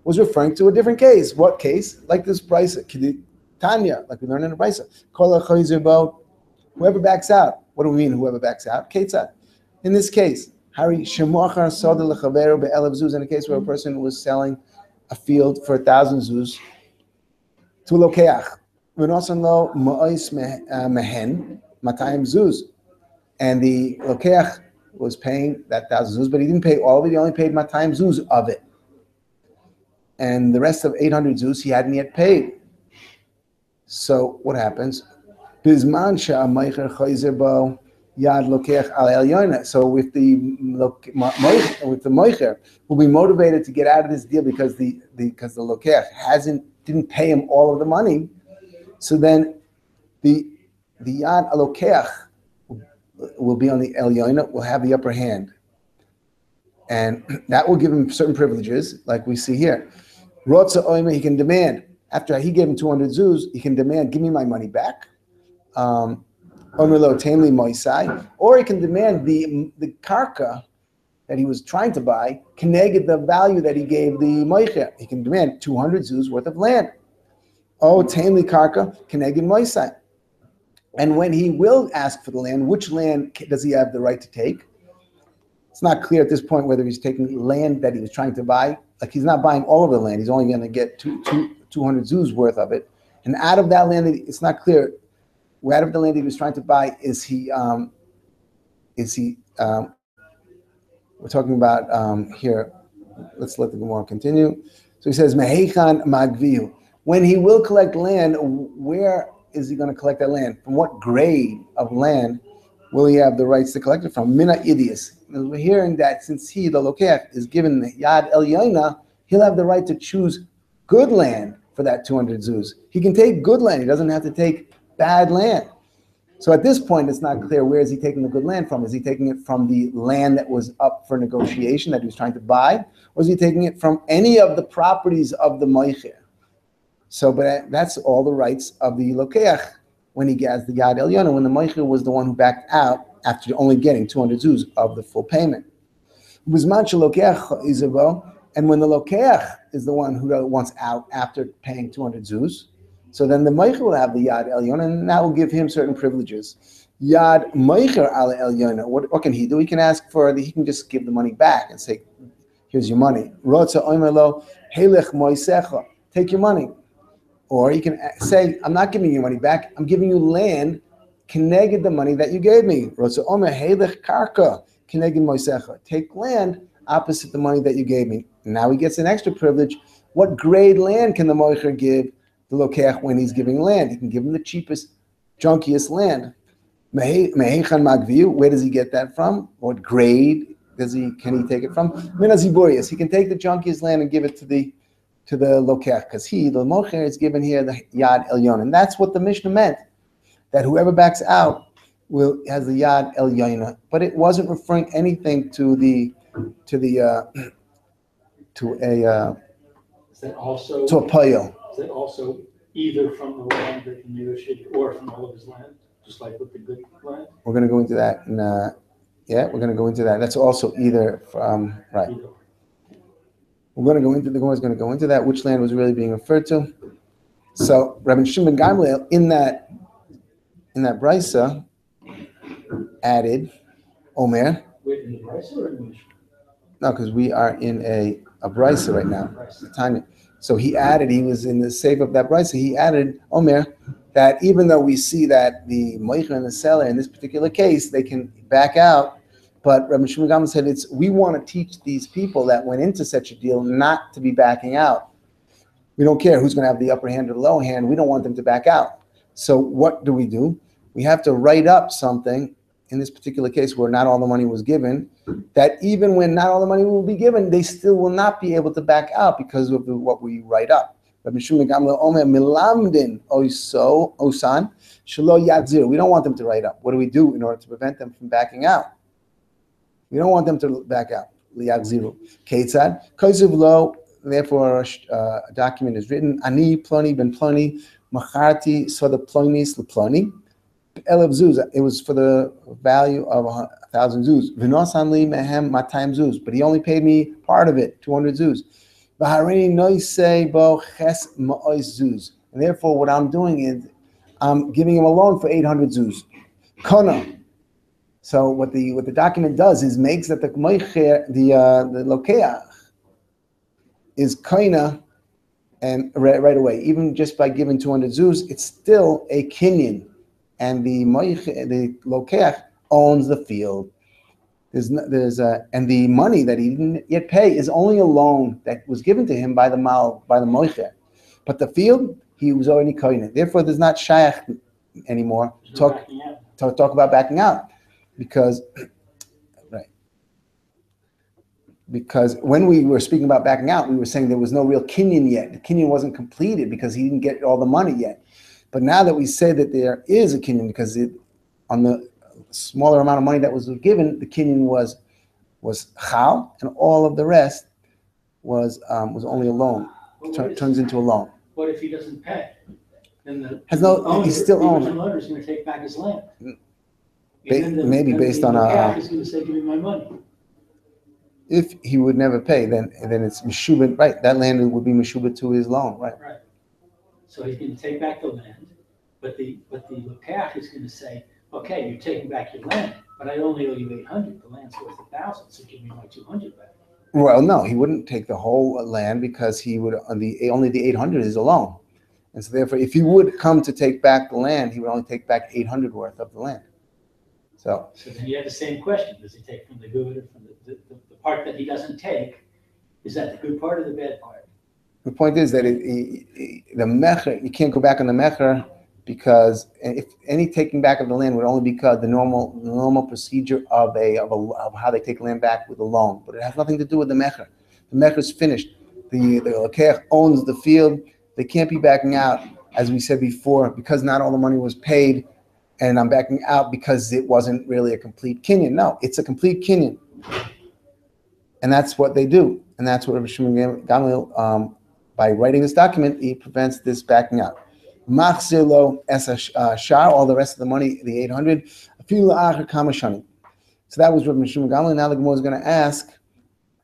was referring to a different case. What case? Like this Brisa, Tanya, like we learned in the Brisa. Kol achoizer bo, whoever backs out. What do we mean? Whoever backs out? Ketzad. In this case, Hari shemochar soda lechaveru be'elav zuz. In a case where a person was selling a field for 1,000 zuz to lokeach, v'nosan ma'is mehen 200 zuz, and the lokeach was paying that 1,000 zuz, but he didn't pay all of it. He only paid 200 zuz of it, and the rest of 800 zuz he hadn't yet paid. So what happens? Bizman she'amaycher chayzer bo yad lokeach al elyona. So with the moicher will be motivated to get out of this deal because the lokeach didn't pay him all of the money. So then the yad alokeach will be on the elyona, will have the upper hand, and that will give him certain privileges, like we see here. Rotza oime, he can demand after he gave him 200 zuz, he can demand, give me my money back. Or he can demand the karka that he was trying to buy, connected the value that he gave the moicher. He can demand 200 zuz worth of land. Oh, tamely karka, connected moisai. And when he will ask for the land, which land does he have the right to take? It's not clear at this point whether he's taking land that he was trying to buy. Like he's not buying all of the land. He's only going to get 200 zuz worth of it. And out of that land, it's not clear. Out of the land he was trying to buy, we're talking about here, let's let the Gemara continue. So he says, Mehechan magvihu. When he will collect land, where is he going to collect that land? From what grade of land will he have the rights to collect it from? Mina idias. We're hearing that since he, the lokeach, is given the Yad Elyona, he'll have the right to choose good land for that 200 zuz. He can take good land. He doesn't have to take bad land. So at this point, it's not clear where is he taking the good land from. Is he taking it from the land that was up for negotiation that he was trying to buy? Or is he taking it from any of the properties of the moicher? So, but that's all the rights of the lokeach when he gets the Yad Elyona, when the moicher was the one who backed out after only getting 200 zuz of the full payment. And when the lokeach is the one who wants out after paying 200 zuz, so then the moicher will have the Yad Elyona, and that will give him certain privileges. Yad moicher ala Elyona. What can he do? He can ask for he can just give the money back and say, "Here's your money." Rotza oimelo helech moisecha. Take your money. Or he can say, "I'm not giving you money back. I'm giving you land Keneged the money that you gave me. Rotsa Omer Heilech Karka Keneged Moisecha. Take land opposite the money that you gave me. Now he gets an extra privilege. What grade land can the Moicher give the Lokech when he's giving land? He can give him the cheapest, junkiest land. Mehechan Magviu, where does he get that from? What grade can he take it from? Minaziburius. He can take the junkiest land and give it to the Lokech, because the Mocher, is given here the Yad Elyon. And that's what the Mishnah meant, that whoever backs out has the Yad Elyon. But it wasn't referring anything to a Is that also payil. Is that also either from the land that he negotiated or from all of his land, just like with the good land? We're going to go into that. We're going to go into that. That's also either from, right. Either. We're going to go into, the Gemara is going to go into that, which land was really being referred to. So Rabbi Shimon ben Gamliel in that brisa added Omer. Wait, in the brisa or in the Mishnah? No, because we are in a brisa right now. Tanya. So he was in the save of that brisa, he added Omer, that even though we see that the moicher and the seller in this particular case, they can back out, but Rabbi Shimon ben Gamliel said we want to teach these people that went into such a deal not to be backing out. We don't care who's going to have the upper hand or the lower hand. We don't want them to back out. So what do? We have to write up something, in this particular case where not all the money was given, that even when not all the money will be given, they still will not be able to back out because of what we write up. Rabbi Shimon ben Gamliel Omer milamdin osan shelo yadzir. We don't want them to write up. What do we do in order to prevent them from backing out? We don't want them to back out. Liyadzir. Ketzad kosev lo. Therefore, a document is written. Ani ploni ben ploni macharti soda plonis leploni. Elev zuz. It was for the value of 1,000 zuz. V'nosan li mehem 200 zuz. But he only paid me part of it, 200 zuz. V'harini noisei bo ches ma'ois zuz. And therefore, what I'm doing is I'm giving him a loan for 800 zuz. Kona. So what the document does is makes that the moicher, the lokeach, is kaina, and right away, even just by giving 200 zuz, it's still a kinyan, and the lokeach owns the field. And the money that he didn't yet pay is only a loan that was given to him by the moicher, but the field he was already kaina. Therefore, there's not shayach anymore. Talk about backing out, because when we were speaking about backing out, we were saying there was no real kinyan yet. The kinyan wasn't completed because he didn't get all the money yet. But now that we say that there is a kinyan, because on the smaller amount of money that was given, the kinyan was chal, and all of the rest was only a loan. Turns into a loan. What if he doesn't pay? Then he's still owner. The owner is going to take back his land. Maybe based on a. He's going to say, "Give me my money." If he would never pay, then it's meshubah, right? That land would be meshubah to his loan, right? Right. So he's going to take back the land, but the lokach is going to say, "Okay, you're taking back your land, but I only owe you 800. The land's worth 1,000, so give me my 200 back." Well, no, he wouldn't take the whole land, because he would only the 800 is a loan, and so therefore, if he would come to take back the land, he would only take back 800 worth of the land. So then you have the same question: does he take from the good or from the part that he doesn't take? Is that the good part or the bad part? The point is that the mecher, you can't go back on the mecher, because if any taking back of the land would only be because the normal procedure of how they take land back with a loan, but it has nothing to do with the mecher. The mecher is finished. The lokech owns the field. They can't be backing out, as we said before, because not all the money was paid, and I'm backing out because it wasn't really a complete kinyan. No, it's a complete kinyan. And that's what they do. And that's what Rabbi Shimon Gamliel, by writing this document, he prevents this backing out. Machzilo es shar, all the rest of the money, the 800, afilu la'achar kama shanim. So that was Rabbi Shimon Gamliel. Now the Gemara is going to ask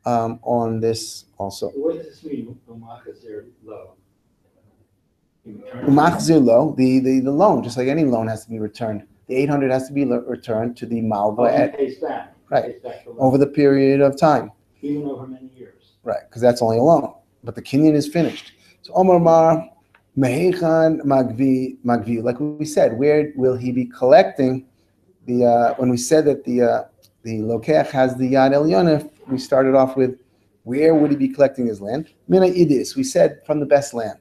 on this also. What does this mean? Umachzilo. Umachzilo, the loan, just like any loan has to be returned. The 800 has to be returned to the malva pays back. Right, over the period of time. Even over many years. Right, because that's only a loan. But the kinyan is finished. So Omar Mar Mehechan magvi. Like we said, where will he be collecting the? When we said that the lokeach has the yad elyona, we started off with where would he be collecting his land? Mina idis. We said from the best land.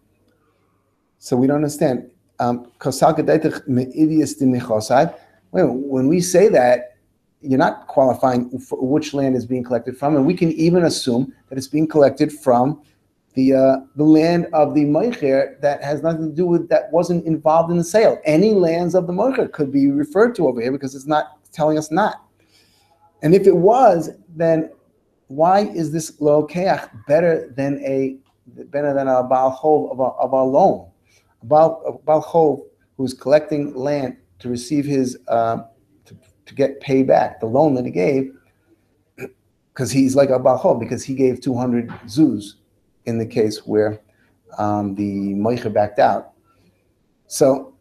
So we don't understand. When we say that, you're not qualifying for which land is being collected from, and we can even assume that it's being collected from the land of the moicher that has nothing to do with, that wasn't involved in the sale. Any lands of the moicher could be referred to over here because it's not telling us not. And if it was, then why is this lokeach better than a baal chov of a loan? A baal chov who's collecting land to receive his to get paid back the loan that he gave, because he's like a baal chov because he gave 200 zuz in the case where the moicher backed out. So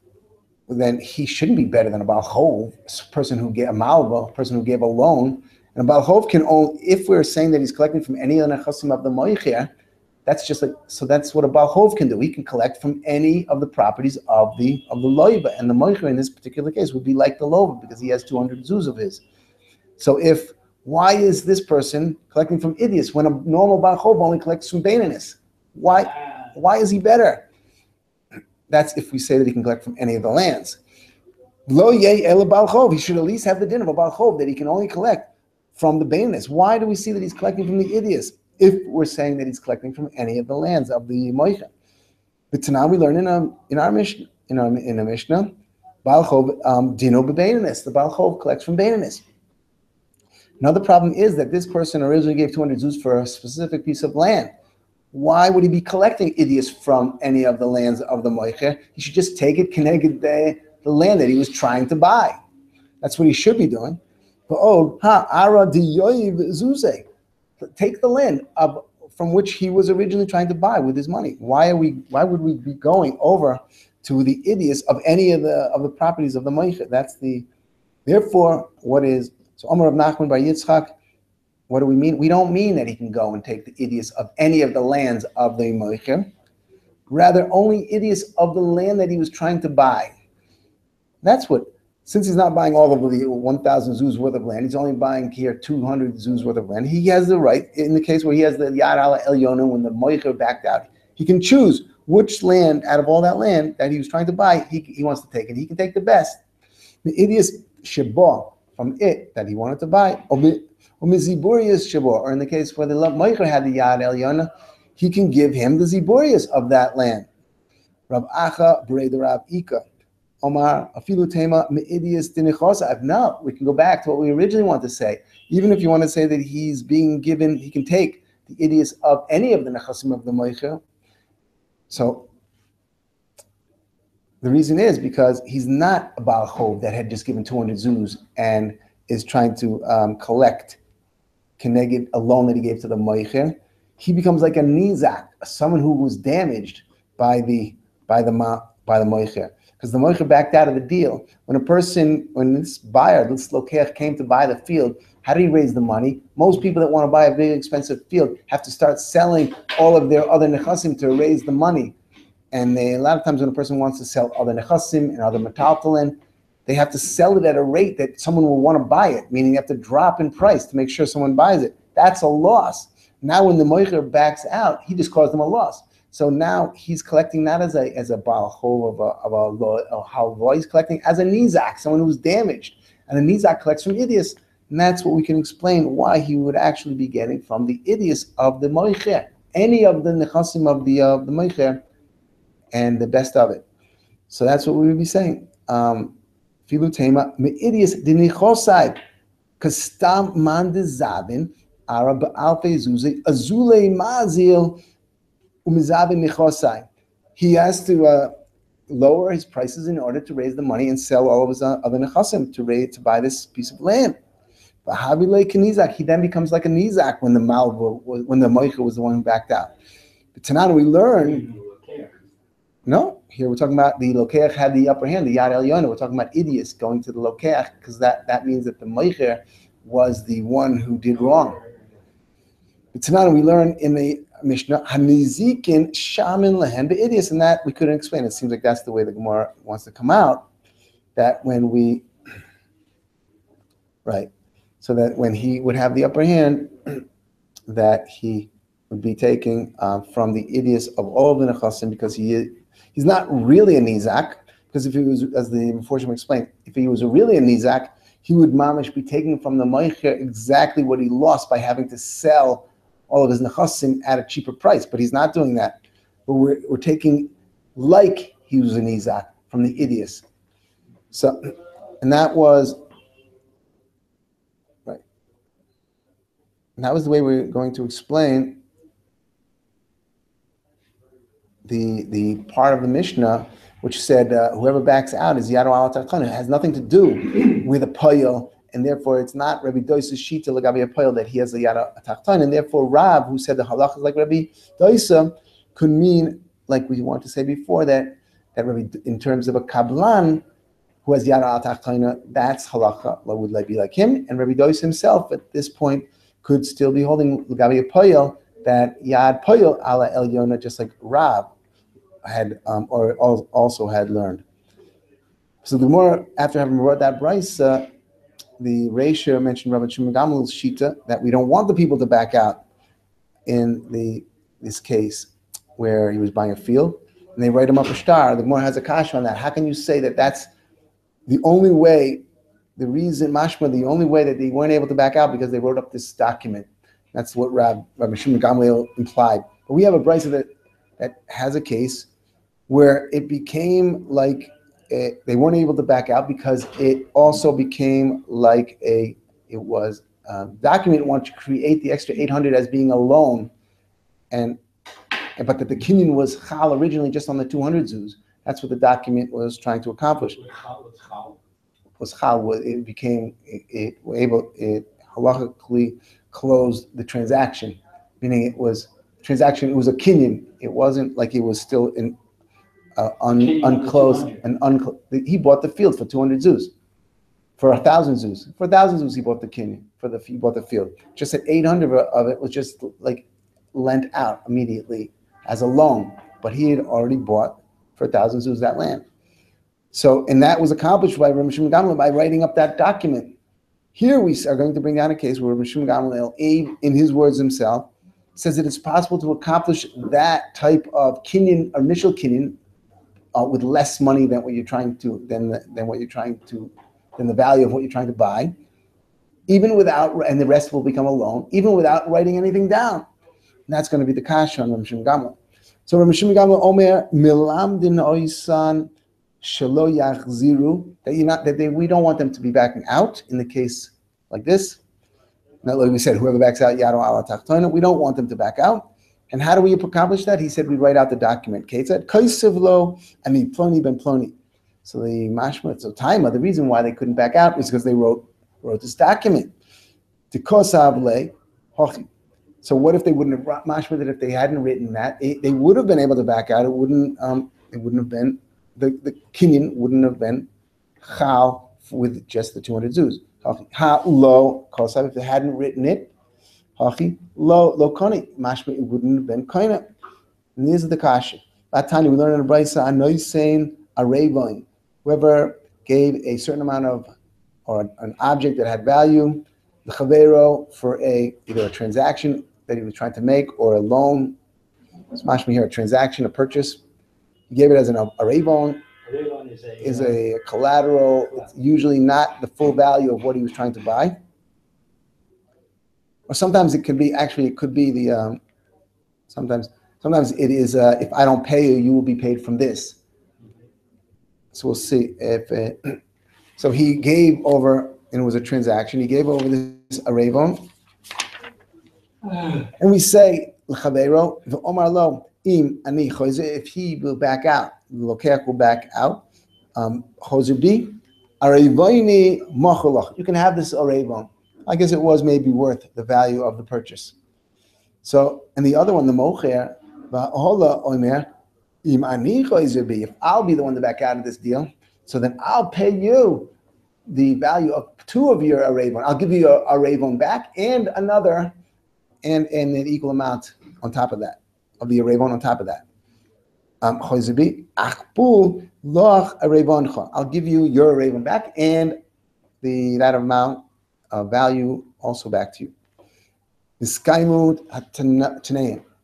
then he shouldn't be better than a baal chov, a person who gave a malva, a person who gave a loan. And a baal chov can only, if we're saying that he's collecting from any of the nechasim of the moicher, that's just like, so that's what a baal chov can do. He can collect from any of the properties of the loiva, and the moicher in this particular case would be like the loiva because he has 200 zuz of his. So why is this person collecting from idios when a normal baal chov only collects from baininus? Why is he better? That's if we say that he can collect from any of the lands. Lo yeh el baal chov. He should at least have the din of a baal chov that he can only collect from the baininus. Why do we see that he's collecting from the idios if we're saying that he's collecting from any of the lands of the moicha? But now we learn in our Mishnah, in a Mishnah, baal chov dino bebaininus. The baal chov collects from baininus. Another problem is that this person originally gave 200 zuz for a specific piece of land. Why would he be collecting idios from any of the lands of the moicher? He should just take it connected the land that he was trying to buy. That's what he should be doing. But ara diyoiv zuze. Take the land from which he was originally trying to buy with his money. Why would we be going over to the idios of any of the properties of the moicher? Therefore, what is so Amar of Nachman by Yitzchak? What do we mean? We don't mean that he can go and take the idios of any of the lands of the moicher. Rather, only idios of the land that he was trying to buy. That's what. Since he's not buying all of the 1,000 zuz worth of land, he's only buying here 200 zuz worth of land. He has the right, in the case where he has the Yad Ala Elyona, when the moicher backed out, he can choose which land out of all that land that he was trying to buy, he wants to take, and he can take the best. The idios sheba, from it that he wanted to buy, or miziburius sheba, or in the case where the moicher had the Yad Elyona, he can give him the ziburius of that land. Rav Acha Breda Rav Ika. Omar, afilu tema me'idias dinichosav. No, we can go back to what we originally wanted to say. Even if you want to say that he's being given, he can take the idios of any of the nechasim of the moicher. So the reason is because he's not a baal chov that had just given 200 zuz and is trying to collect keneged a loan that he gave to the moicher. He becomes like a nizak, someone who was damaged by the moicher. Because the moicher backed out of the deal. When this buyer, this lokeach, came to buy the field, how did he raise the money? Most people that want to buy a big expensive field have to start selling all of their other nechasim to raise the money. And a lot of times when a person wants to sell other nechasim and other metaltalin, they have to sell it at a rate that someone will want to buy it, meaning you have to drop in price to make sure someone buys it. That's a loss. Now when the moicher backs out, he just caused them a loss. So now he's collecting not as a baal chov of how he's collecting as a nizak, someone who's damaged, and a nizak collects from idios, and that's what we can explain why he would actually be getting from the idios of the moicher, any of the nechasim of the moicher, and the best of it. So that's what we would be saying. Filu tema me'idios dinichosai, kastam man dezabin ara ba'alfe zuze azule mazil. He has to lower his prices in order to raise the money and sell all of his other nechasim to buy this piece of land. He then becomes like a nizak when the moicher was the one who backed out. But tonight we learn. No, here we're talking about the lokeach had the upper hand, the Yad Elyona. We're talking about idios going to the lokeach because that means that the moicher was the one who did wrong. But tonight we learn in the Mishnah, Hanizikin Shamin Lehen Be'idius, and that we couldn't explain. It seems like that's the way the Gemara wants to come out. That when we, right, so that when he would have the upper hand, that he would be taking from the idius of all of the nechasim, because he's not really a nizak. Because if he was, as the Meforshim explained, if he was really a nizak, he would mamish be taking from the moicher exactly what he lost by having to sell all of his nechasim at a cheaper price. But he's not doing that. But we're taking like he was a nizak from the idius. So, and that was right. And that was the way we're going to explain the part of the Mishnah which said whoever backs out is Yado al Tarchan. It has nothing to do with a poil, and therefore it's not Rabbi Doisa's shita lagabi a poil that he has a Yado Tarchan, and therefore Rav, who said the halach is like Rabbi Doisa, could mean, like we want to say before, that Rabbi, in terms of a kablan who has Yada al Tachtana, that's halacha would be like him, and Rabbi Dois himself at this point could still be holding Lagabi Poyel, that Yad Poyel ala El Yona, just like Rav had also had learned. So the more, after having brought that brisa, the Reisha mentioned Rabbi Shimon Gamru's shita that we don't want the people to back out in this case where he was buying a field, and they write him up a star. The Gemara has a kasha on that. How can you say that that's the only way, the reason, mashma, the only way that they weren't able to back out because they wrote up this document? That's what Rabbi Shimon Gamliel implied. But we have a brisa that has a case where it became like they weren't able to back out because it also became like it was document wanted to create the extra 800 as being a loan, but that the kinyan was chal originally just on the 200 zuz. That's what the document was trying to accomplish. Was chal. It became it halachically closed the transaction, meaning it was transaction. It was a kinyan. It wasn't like it was still in unclosed and unclosed. He bought the field for 200 zuz, for 1,000 zuz. For 1,000 zuz, he bought the kinyan. He bought the field. Just that 800 of it was just like lent out immediately as a loan, but he had already bought for 1,000 zuz that land. So, and that was accomplished by Rabbi Shimon Gamliel by writing up that document. Here we are going to bring down a case where Rabbi Shimon Gamliel, in his words himself, says that it's possible to accomplish that type of kinyan, initial kinyan, with less money than what you're trying to, than the value of what you're trying to buy, even without, and the rest will become a loan, even without writing anything down. And that's going to be the kasha on Rabbi Shimon Gamliel. So Rabbi Shimon Gamliel Omer milam din oisan shelo yachziru, that we don't want them to be backing out in the case like this. Now, like we said, whoever backs out yado ala tachtona, we don't want them to back out. And how do we accomplish that? He said we write out the document. Kate said kaisev lo ani ploni ben ploni. So the mashma, so taima, the reason why they couldn't back out was because they wrote this document. To kosav le hochi. So what if they wouldn't have mashma that if they hadn't written that, they would have been able to back out. It wouldn't have been the kinyan wouldn't have been chal with just the 200 zuz. Ha lo kosav, if they hadn't written it, hachi lo koni, mashma it wouldn't have been koina. And these are the kasha. That time we learned in the brisa anoisein arevain. Whoever gave a certain amount of or an object that had value, the chavero, for either a transaction that he was trying to make or a loan. It's mashma here, a transaction, a purchase. He gave it as an arevon. Arevon is a collateral. It's usually not the full value of what he was trying to buy. Or sometimes it could be the sometimes it is if I don't pay you, you will be paid from this. So we'll see if so he gave over, and it was a transaction. He gave over this arevon. And we say, l'chavero, v'omar lo, im ani chozer, if he will back out, the lokech will back out, chozer bi, arevoini mocholach. You can have this arevon. I guess it was maybe worth the value of the purchase. So, and the other one, the mocher, v'hola omer, im ani chozer bi, if I'll be the one to back out of this deal, so then I'll pay you the value of 2 of your arevon. I'll give you your arevon back and another, and an equal amount on top of that, of the Arevon on top of that. Achpul loch Arevoncha. I'll give you your Arevon back and that amount of value also back to you.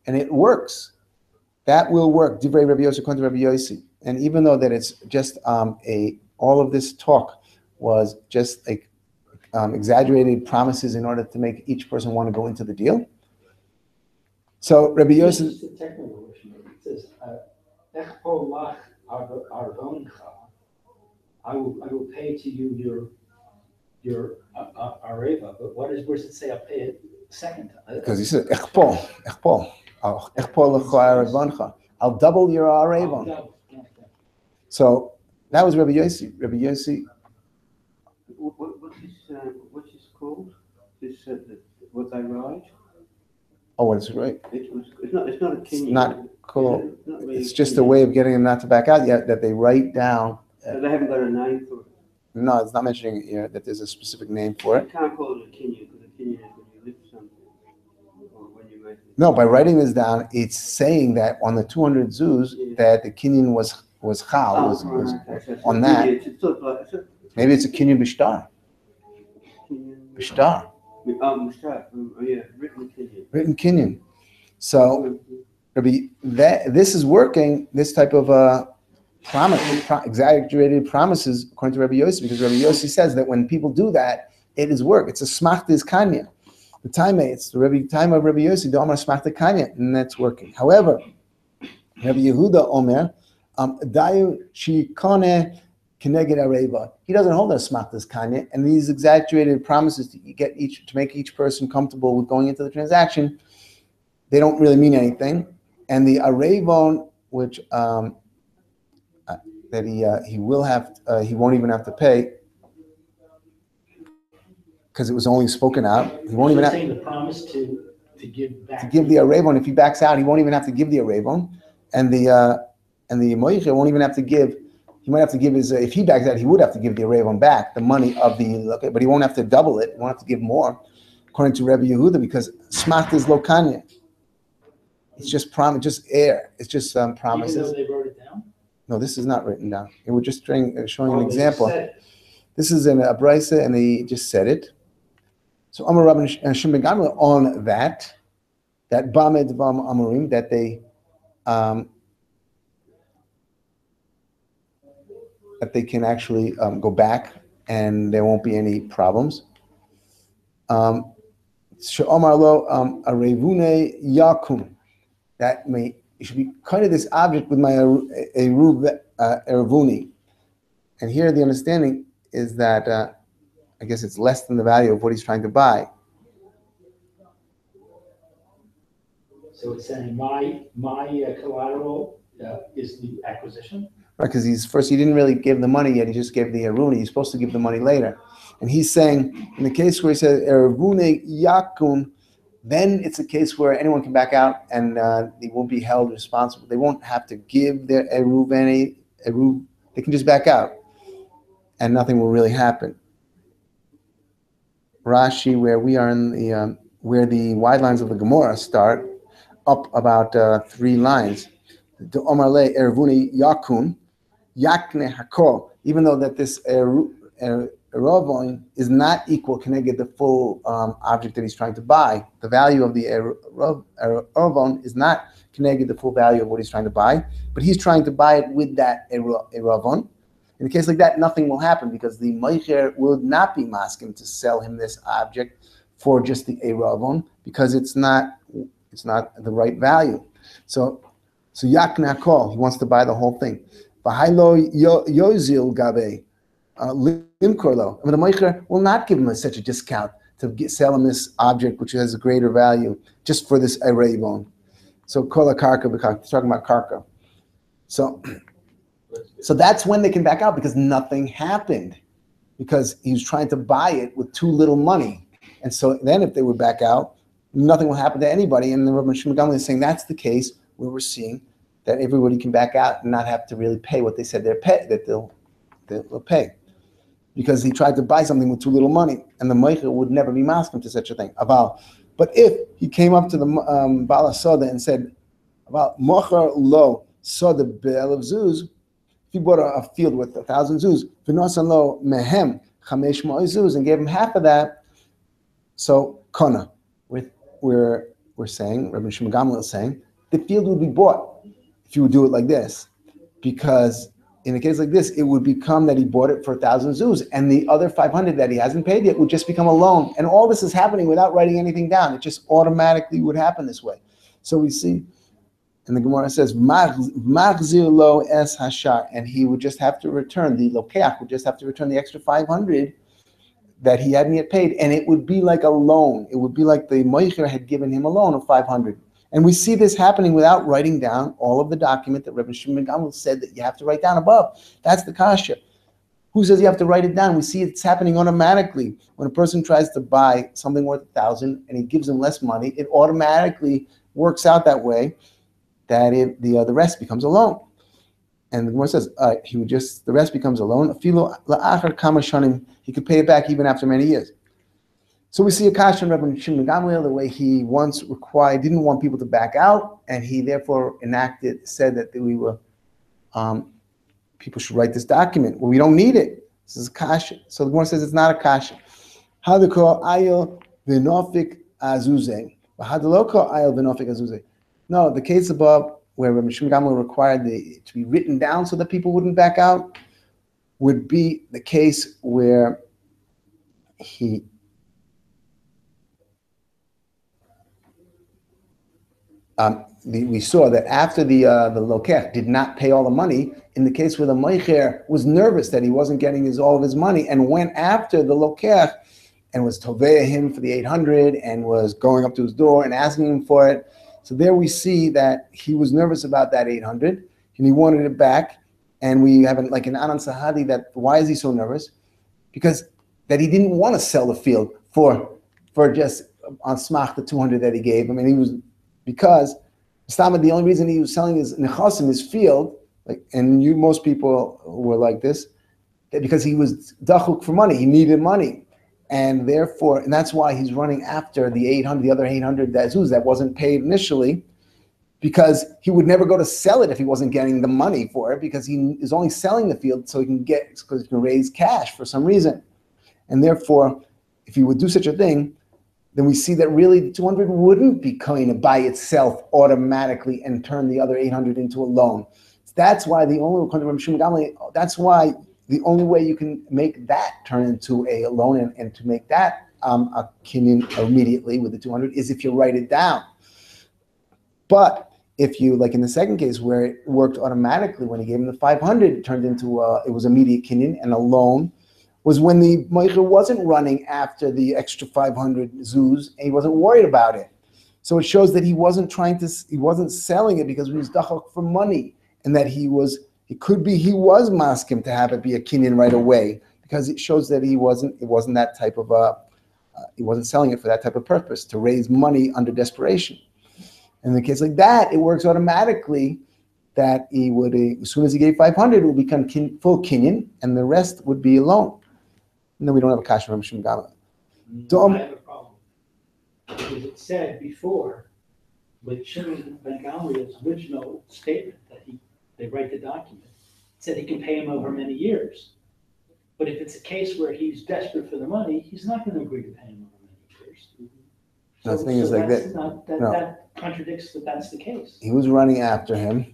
And it works. That will work. Divrei Rabbi Yossi, according to Rabbi Yossi. And even though that it's just all of this talk was just like exaggerated promises in order to make each person want to go into the deal. So Rabbi Yossi. This is the technical issue. It says, "Echpo lach arvoncha." I will pay to you your areva. But where does it say I'll pay it second time? Because he said echpo arvoncha. I'll double your areva. So that was Rabbi Yossi. Rabbi Yossi. What's this called? This what they write? Oh, what is it, right? It's not a Kenyan. It's not cool. Not really It's just a way of getting them not to back out yet, that they write down. So they haven't got a name for it. No, it's not mentioning here that there's a specific name for You it. can't call it a Kenyan because a Kenyan is when you lift something or when you make it. No, by writing this down, it's saying that on the 200 zuz, that the Kenyan was chal, was on that. It's sort of like, Maybe it's a Kenyan bishtar. Bishtar. Written Kenyan. Written Kenyan. So, this is working, this type of exaggerated promises, according to Rabbi Yossi, because Rabbi Yossi says that when people do that, it is work. It's a smachtis kanya. The time it's the time of Rabbi Yossi, the Omar smachta kanya, and that's working. However, Rabbi Yehuda Omer, dayu shikone keneged areva. He doesn't hold a smachtas kanya, and these exaggerated promises to make each person comfortable with going into the transaction, they don't really mean anything. And the arevon, which that he won't even have to pay because it was only spoken out. He won't even have the promise to give back. To give the arevon. If he backs out, he won't even have to give the arevon, and the moiche won't even have to give. He might have to give his. If he backs out, he would have to give the arevon back, the money of the. But he won't have to double it. He won't have to give more, according to Rabbi Yehuda, because smacht is lokanya. It's just promise, just air. It's just promises. Even though they wrote it down? No, this is not written down. It was just showing an example. This is in a brisa, and they just said it. So Amar Rabban Shimon Gamru on that Bamed Vam Amorim, that they can actually go back and there won't be any problems. Omar Lo Arevune Yakum, that it should be kind of this object with my Erevuni. And here the understanding is that I guess it's less than the value of what he's trying to buy. So it's saying my collateral is the acquisition? Right, because he didn't really give the money yet, he just gave the Erevuni. He's supposed to give the money later. And he's saying, in the case where he says Erevune Yakun, then it's a case where anyone can back out and they won't be held responsible. They won't have to give their Eruv. They can just back out and nothing will really happen. Rashi, where we are in the where the wide lines of the Gemara start, up about 3 lines. The Omar Le Erevuni Yakun, Yakne Hakol, even though that this Erovon is not equal, can I get the full object that he's trying to buy? The value of the Erovon is not can I get the full value of what he's trying to buy, but he's trying to buy it with that Erovon. In a case like that, nothing will happen because the Meicher will not be masking to sell him this object for just the Erovon because it's not the right value. So Yakna Kol, he wants to buy the whole thing. V'hailo Yozil Gabe. Limkorlo. The Meicher will not give him such a discount to sell him this object which has a greater value just for this Erovon. So Kola Karka, talking about Karka. So that's when they can back out because nothing happened. Because he was trying to buy it with too little money. And so then if they would back out, nothing will happen to anybody. And the Rabban Shimon Gamliel is saying that's the case where we're seeing that everybody can back out and not have to really pay what they said they'll pay. Because he tried to buy something with too little money. And the Meicher would never be masking to such a thing. Aval But if he came up to the Bala Soda and said, about Mochar Lo Soda Be'el of Zuz, if he bought a field with 1,000 Zuz, V'nosan Lo Mehem Chamesh Mo'ay Zuz, and gave him half of that, so Kona, we're saying, Rabbi Shimon Gamliel is saying, the field would be bought if you would do it like this. Because in a case like this, it would become that he bought it for 1,000 zuz, and the other 500 that he hasn't paid yet would just become a loan. And all this is happening without writing anything down. It just automatically would happen this way. So we see, and the Gemara says, Machzir lo es hashar, and he would just have to return, the lokeach would just have to return the extra 500 that he hadn't yet paid, and it would be like a loan. It would be like the moicher had given him a loan of 500. And we see this happening without writing down all of the document that Rabbi Shimon Gamliel said that you have to write down above. That's the kasha. Who says you have to write it down? We see it's happening automatically. When a person tries to buy something worth 1,000 and he gives him less money, it automatically works out that way that the rest becomes a loan. And the Gemara says the rest becomes a loan. He could pay it back even after many years. So we see a kasha in Rabbi Shimon Gamliel, the way he once didn't want people to back out, and he therefore said that people should write this document. Well, we don't need it. This is a kasha. So the Gemara says it's not a kasha. How to call ayil v'nofik azuzeh? How to lo call ayil v'nofik azuzeh? No, the case above where Rabbi Shimon Gamliel required it to be written down so that people wouldn't back out would be the case where we saw that after the lokech did not pay all the money, in the case where the moicher was nervous that he wasn't getting all of his money and went after the lokech and was tovea him for the 800 and was going up to his door and asking him for it. So there we see that he was nervous about that 800 and he wanted it back. And we have like an Anan Sahadi that why is he so nervous? Because that he didn't want to sell the field for just on smach the 200 that he gave him, and because the only reason he was selling his nechasim, his field, most people were like this, because he was dachuk for money, he needed money, and that's why he's running after the other 800 that wasn't paid initially, because he would never go to sell it if he wasn't getting the money for it, because he is only selling the field so he can raise cash for some reason, and therefore, if he would do such a thing, then we see that really the 200 wouldn't be coming by itself automatically and turn the other 800 into a loan. That's why the only way you can make that turn into a loan and to make that a kinyan immediately with the 200 is if you write it down. But if you, like in the second case where it worked automatically when he gave him the 500, it turned into it was immediate kinyan and a loan, was when the moicher wasn't running after the extra 500 zuz and he wasn't worried about it. So it shows that he wasn't selling it because he was dachak for money, and that he was maskim to have it be a kinyan right away, because it shows that it wasn't that type of he wasn't selling it for that type of purpose, to raise money under desperation. In the case like that, it works automatically that he would, as soon as he gave 500, it would become full kinyan, and the rest would be a loan. And then we don't have a kasha from Shimon Gamliel. I have a problem. Because it said before, with Shimon ben Gamliel's original statement that they write the document, it said he can pay him over many years. But if it's a case where he's desperate for the money, he's not going to agree to pay him over many years. The thing is like that. That contradicts that that's the case. He was running after him.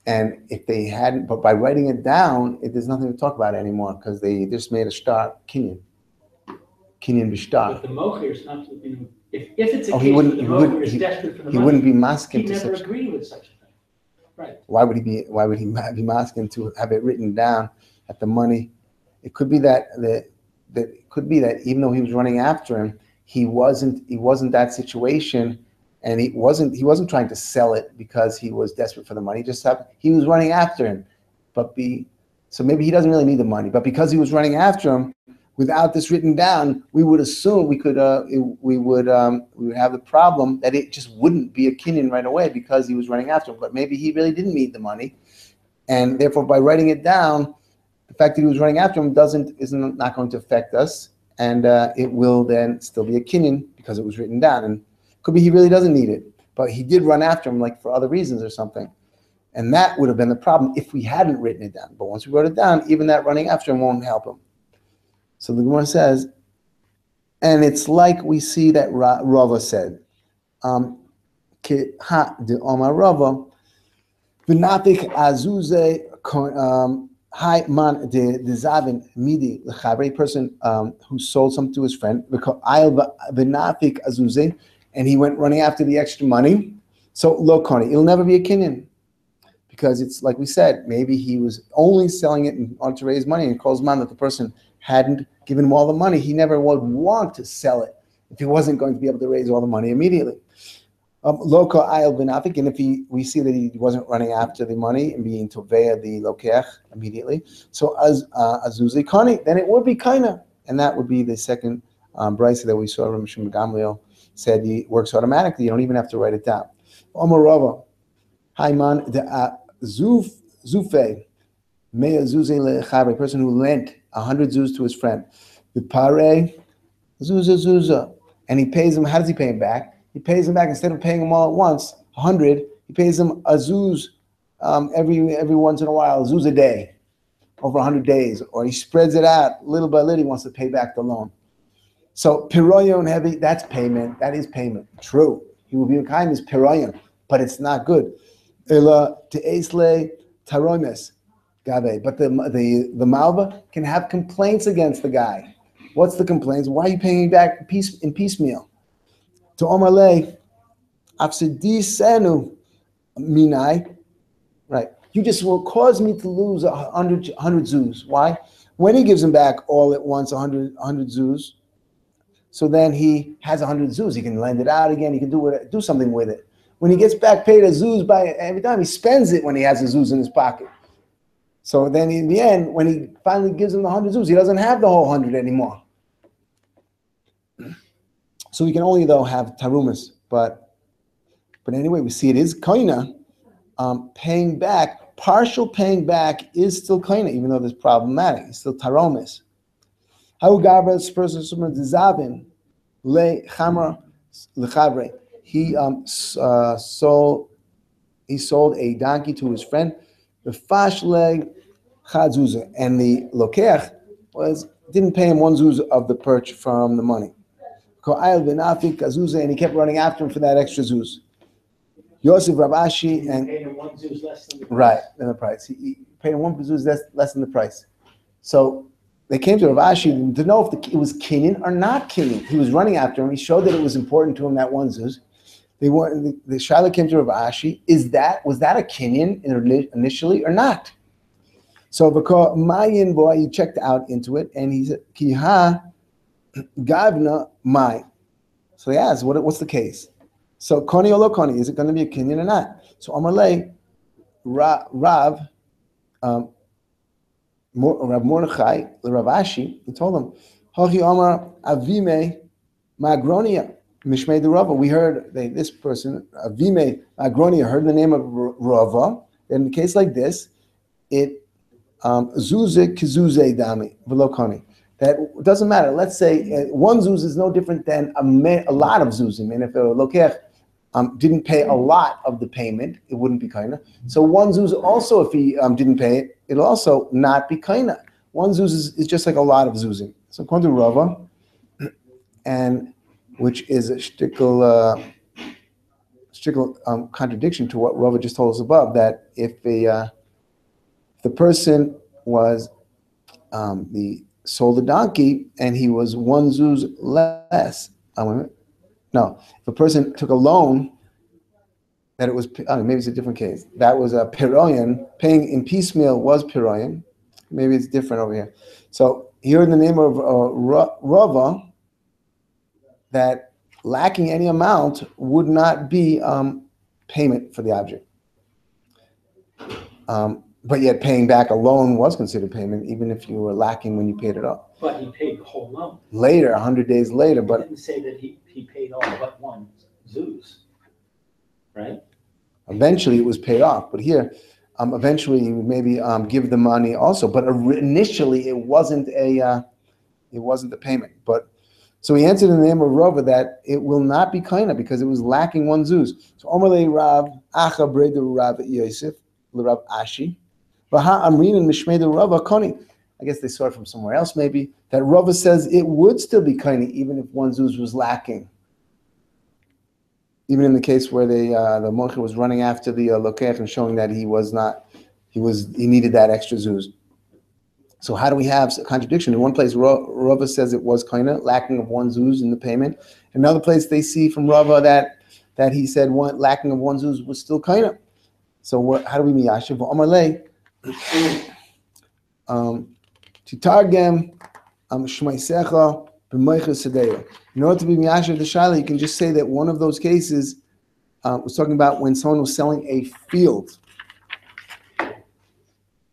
And if they hadn't, but by writing it down, there's nothing to talk about anymore, because they just made a star kinyan b'shtar. But the mocher is not, if it's a case where the mocher is desperate for the money, he wouldn't be masking. He never agreed with such a thing. Right. Why would he be masking to have it written down at the money? It could be that even though he was running after him, he wasn't that situation. And he wasn't trying to sell it because he was desperate for the money. He was running after him, so maybe he doesn't really need the money. But because he was running after him, without this written down, we would assume we would have the problem that it just wouldn't be a kinyan right away because he was running after him. But maybe he really didn't need the money, and therefore by writing it down, the fact that he was running after him is not going to affect us, and it will then still be a kinyan because it was written down. And Could be he really doesn't need it, but he did run after him like for other reasons or something. And that would have been the problem if we hadn't written it down. But once we wrote it down, even that running after him won't help him. So the Gemara says, and it's like we see that Rava said, Ki ha de Omar Rava, v'nafik azuze Hi man de zavin midi l'chavre, person who sold something to his friend, v'nafik azuze, and he went running after the extra money. So lo koni, it'll never be a kinyan, because it's like we said, maybe he was only selling it in order to raise money, and calls man that the person hadn't given him all the money. He never would want to sell it if he wasn't going to be able to raise all the money immediately. Loka ayel benafik, and if we see that he wasn't running after the money and being tovea the lokeach immediately, so as azuzi kani, then it would be kaina, and that would be the second brisa that we saw. Gamru said he works automatically; you don't even have to write it down. Omar Rava, Hayman the zufe mea zuze lechabre, person who lent 100 zuz to his friend, the pare zuza, and he pays him. How does he pay him back? He pays him back, instead of paying him all at once, 100, he pays him a zuz every once in a while, a zuz a day, over 100 days, or he spreads it out little by little. He wants to pay back the loan. So piroyon heavy, that's payment. That is payment. True. He will be a kindness piroyon, but it's not good. Ila te'esle taromes gabe. But the malva can have complaints against the guy. What's the complaints? Why are you paying me back in piecemeal? To Omarle, Afsidisenu Minai, right? You just will cause me to lose 100 zuz. Why? When he gives him back all at once, 100 zuz, so then he has 100 zuz. He can lend it out again. He can do something with it. When he gets back paid a zuz by every time, he spends it when he has a zuz in his pocket. So then in the end, when he finally gives him the 100 zuz, he doesn't have the whole 100 anymore. So we can only, though, have tarumas, but anyway, we see it is kaina. Paying back, partial paying back is still kaina, even though it's problematic. It's still taromis. How gavras person dizavin le chamra lechavre. He sold a donkey to his friend, the fash leg chadzuzah, and the lokeach didn't pay him one zuz of the purchase from the money. And he kept running after him for that extra zuz. Yosef Rabashi and paid him one zuz less than the price. Right, than the price. He paid him one zuz less than the price. So they came to Rabashi to know if it was kinyan or not kinyan. He was running after him. He showed that it was important to him, that one zuz. The Shaila came to Rabashi. Was that a kinyan initially or not? So because Mayan boy, he checked out into it, and he said, Kiha Gavna Mai. So he asked, what's the case? So Koni or lo Koni, is it going to be a kinyan or not? So Amalei, Rav Mordechai, the Ravashi, he told him, Hachi Amar Avime Magronia, Mishmei the Rava. We heard this person, Avime Magronia, heard the name of Rava. In a case like this, it Zuze Kizuze Dami, Velo Koni. That doesn't matter. Let's say one zuz is no different than a lot of zuzim. And if a lokech didn't pay a lot of the payment, it wouldn't be kaina. So one zuz also, if he didn't pay it, it'll also not be kaina. One zuz is just like a lot of zuzim. So according to Rava, and which is a shtickle contradiction to what Rava just told us above, that if the person was sold a donkey and he was one zuz less. No, if a person took a loan, that it was, maybe it's a different case. That was a piroyan, paying in piecemeal was piroyan. Maybe it's different over here. So here in the name of Rava, that lacking any amount would not be payment for the object. But yet paying back a loan was considered payment, even if you were lacking when you paid it off. But he paid the whole loan. Later, 100 days later. But it didn't say that he paid all but one zuz, right? Eventually it was paid off. But here, eventually he would maybe give the money also. But initially it wasn't a payment. But So he answered in the name of Rava that it will not be kaina because it was lacking one zuz. So Omerle Rav Acha Breda Rav Yosef Rav Ashi Vaha Amrin and Mishmei Rava Koni. I guess they saw it from somewhere else maybe that Rava says it would still be kaina even if one zuz was lacking. Even in the case where the mocher was running after the lokech and showing that he needed that extra zuz. So how do we have a contradiction? In one place, Rava says it was kaina, lacking of one zuz in the payment. In another place, they see from Rava that he said lacking of one zuz was still kaina. So how do we miyashiv? Amalei titargem shmaisecha b'meicha sedeya. In order to be miyashiv the shaila, you can just say that one of those cases was talking about when someone was selling a field,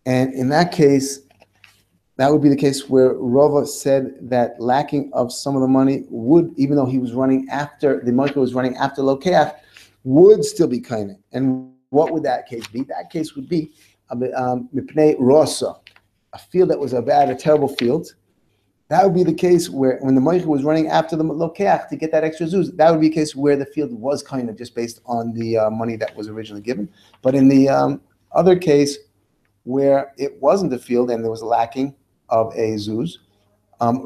and in that case. That would be the case where Rava said that lacking of some of the money would, even though he was running after, the mocher was running after Lokeach, would still be kaina. And what would that case be? That case would be mipnei rosa, a field that was a terrible field. That would be the case where when the mocher was running after the Lokeach to get that extra zuz, that would be a case where the field was kaina just based on the money that was originally given. But in the other case where it wasn't the field and there was lacking of a zuz,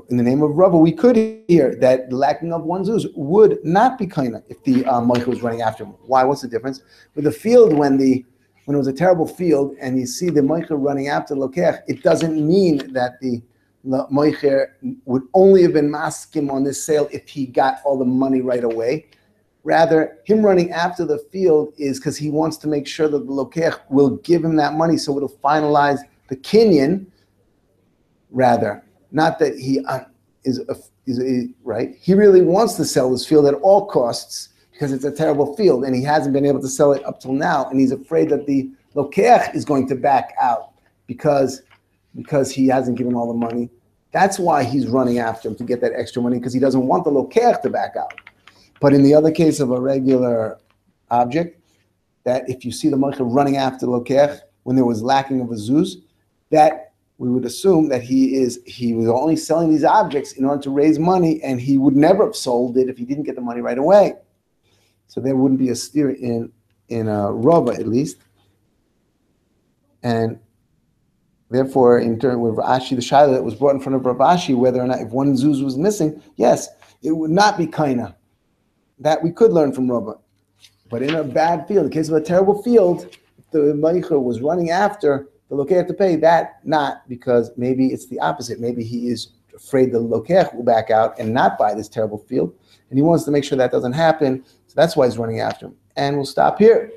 in the name of Rava, we could hear that the lacking of one zuz would not be kaina if the mocher was running after him. Why? What's the difference? With the field, when it was a terrible field, and you see the mocher running after lokech, it doesn't mean that the mocher would only have been maskim on this sale if he got all the money right away. Rather, him running after the field is because he wants to make sure that the lokech will give him that money, so it'll finalize the kinyan. Rather, not that he is right. He really wants to sell this field at all costs because it's a terrible field, and he hasn't been able to sell it up till now, and he's afraid that the lokeach is going to back out because he hasn't given all the money. That's why he's running after him to get that extra money because he doesn't want the lokeach to back out. But in the other case of a regular object, that if you see the mocher running after the lokeach when there was lacking of a zuz, that we would assume that he was only selling these objects in order to raise money, and he would never have sold it if he didn't get the money right away. So there wouldn't be a steer in Rava at least, and therefore in turn with Rashi, the shaila that was brought in front of Rav Ashi, whether or not if one zuz was missing, yes, it would not be kaina. That we could learn from Rava, but in a bad field, in the case of a terrible field, if the mocher was running after. The lokech to pay that, not because maybe it's the opposite. Maybe he is afraid the lokech will back out and not buy this terrible field, and he wants to make sure that doesn't happen. So that's why he's running after him. And we'll stop here.